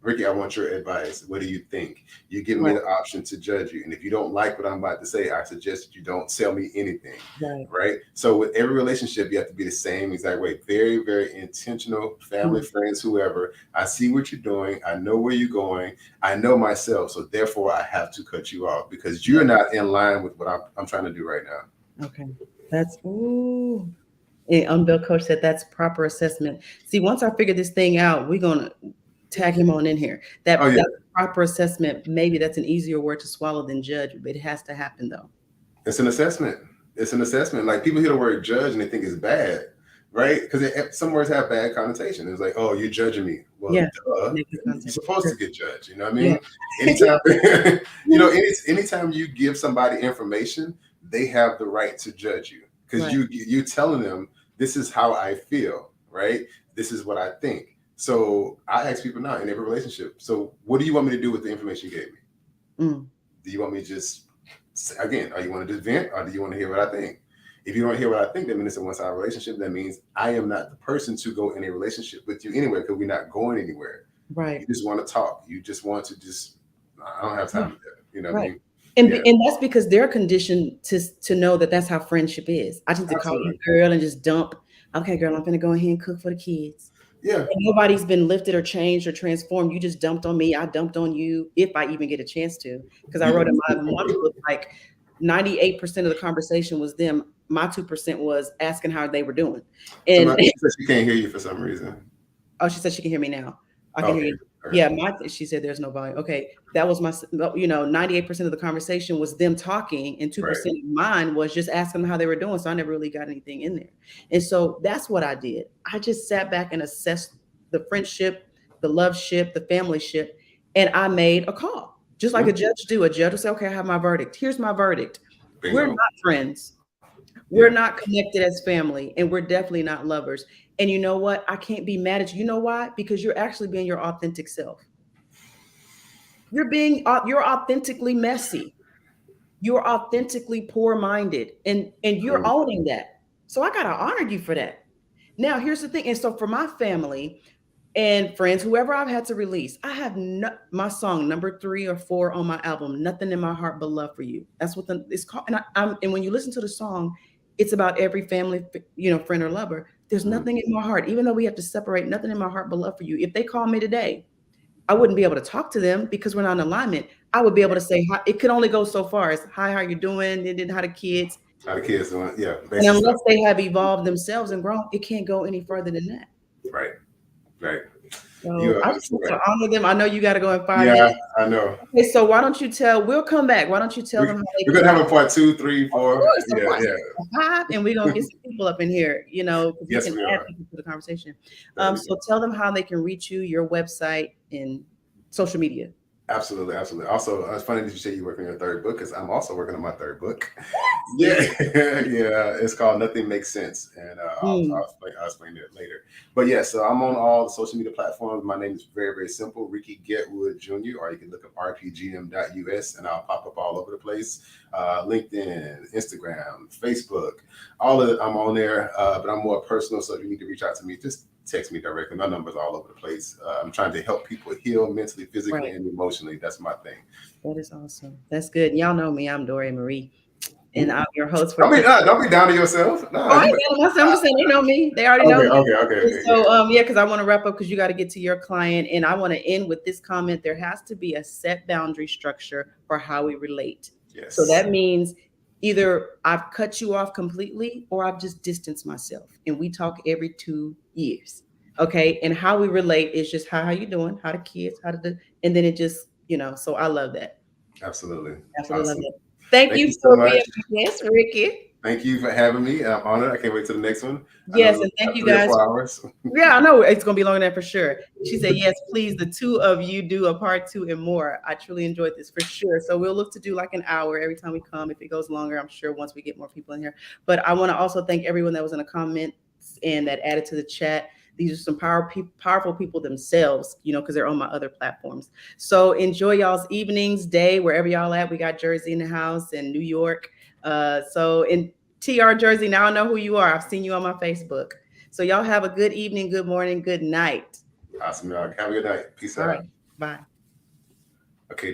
Ricky, I want your advice. What do you think? You give me right, the option to judge you. And if you don't like what I'm about to say, I suggest that you don't sell me anything. right. Right. So with every relationship, you have to be the same exact way. Very, very intentional, family, Mm, friends, whoever. I see what you're doing. I know where you're going. I know myself. So therefore, I have to cut you off because you're not in line with what I'm trying to do right now. okay. That's ooh. And Bill Coach said that's proper assessment. See, once I figure this thing out, we're gonna tag him on in here. Oh, That yeah. proper assessment, maybe that's an easier word to swallow than judge, but it has to happen though. It's an assessment. It's an assessment. Like people hear the word judge and they think it's bad, right? Because some words have bad connotation. It's like, oh, you're judging me. Well, Yeah. duh. Negative You're content. supposed to get judged. You know what I Yeah. mean? Anytime, anytime you give somebody information, they have the right to judge you because Right. you're telling them this is how I feel, right? This is what I think. So I ask people now in every relationship. So what do you want me to do with the information you gave me? Mm. Do you want me to just again, are you want to just vent or do you want to hear what I think? If you don't hear what I think, that means it's a one-sided relationship. That means I am not the person to go in a relationship with you anywhere because we're not going anywhere. Right. You just want to talk. You just want to just, I don't have Yeah. time for that. You know what I Right. mean? And Yeah, and that's because they're conditioned to know that that's how friendship is. I just need to call you absolutely. girl and just dump. Okay, girl, I'm gonna go ahead and cook for the kids. Yeah. And nobody's been lifted or changed or transformed. You just dumped on me. I dumped on you if I even get a chance to. Because I wrote in my one book, like 98% of the conversation was them. My 2% was asking how they were doing. And Somebody says she can't hear you for some reason. oh, she said she can hear me now. I can hear Okay. you. Okay. Yeah, she said there's no volume. Okay, that was my, 98% of the conversation was them talking, and Right. 2% of mine was just asking them how they were doing. So I never really got anything in there. And so that's what I did. I just sat back and assessed the friendship, the love ship, the family ship, and I made a call, just like Yeah. a judge do. A judge will say, "Okay, I have my verdict. Here's my verdict. We're Bingo. not friends. We're Yeah. not connected as family, and we're definitely not lovers. And you know what? I can't be mad at you. You know why? Because you're actually being your authentic self. You're authentically messy. You're authentically poor-minded, and you're Mm, owning that. So I gotta honor you for that. Now, here's the thing. And so for my family and friends, whoever I've had to release, I have my song number 3 or 4 on my album, "Nothing in My Heart But Love for You." That's what it's called. And when you listen to the song, it's about every family, friend or lover. There's mm. nothing in my heart, even though we have to separate. Nothing in my heart but love for you. If they call me today, I wouldn't be able to talk to them because we're not in alignment. I would be able to say hi. It could only go so far as hi, how you doing? And then how the kids. How the kids doing? Yeah, And basic stuff. unless they have evolved themselves and grown, it can't go any further than that. Right, right. You So are I just want absolutely to right. honor them. I know you got to go in 5 minutes. Yeah, I know. Okay, so why don't you tell? We'll come back. Why don't you tell We, them how they we're can gonna reach? have a part two, three, Of four. course, of Yeah, course. yeah. Five, and we're gonna get some people up in here. Because we Yes, can we add are. people to the conversation. There we go. So tell them how they can reach you, your website, and social media. Absolutely, absolutely. Also, it's funny that you say you're working on your third book because I'm also working on my third book. Yeah, See? yeah. It's called Nothing Makes Sense, and Mm, I'll explain it later. But yeah, so I'm on all the social media platforms. My name is very, very simple, Rickey Getwood Jr. Or you can look up rpgm.us, and I'll pop up all over the place. LinkedIn, Instagram, Facebook, all of it. I'm on there, but I'm more personal. So if you need to reach out to me, just text me directly. My number's all over the place. I'm trying to help people heal mentally, physically, right. and emotionally. That's my thing. That is awesome. That's good. Y'all know me. I'm DorianMarie, and I'm your host for Don't be down to yourself. Oh, No, I you. ain't mad at myself. I'm just saying they know me. They already know Okay, me. okay, okay, And okay. so, Yeah, yeah, because I want to wrap up because you got to get to your client, and I want to end with this comment. There has to be a set boundary structure for how we relate. So yes, that means either I've cut you off completely, or I've just distanced myself, and we talk every 2 years. Okay, and how we relate is just how you doing, how the kids, how the, and then it just So I love that. absolutely, Absolutely love awesome. that. Thank Thank you you so for being much. my guest, Ricky. Thank you for having me. I'm honored. I can't wait to the next one. I know Yes, it's and thank about you three or guys. four hours. Yeah, I know it's gonna be longer than that for sure. She said, "Yes, please, the two of you do a part 2 and more." I truly enjoyed this for sure. So we'll look to do like an hour every time we come. If it goes longer, I'm sure once we get more people in here. But I want to also thank everyone that was in the comments and that added to the chat. These are some powerful people themselves, because they're on my other platforms. So enjoy y'all's evenings, day, wherever y'all at. We got Jersey in the house and New York. So in TR Jersey, now I know who you are. I've seen you on my Facebook. So y'all have a good evening, good morning, good night. Awesome, y'all. Have a good night. Peace All right. out. Bye. Okay.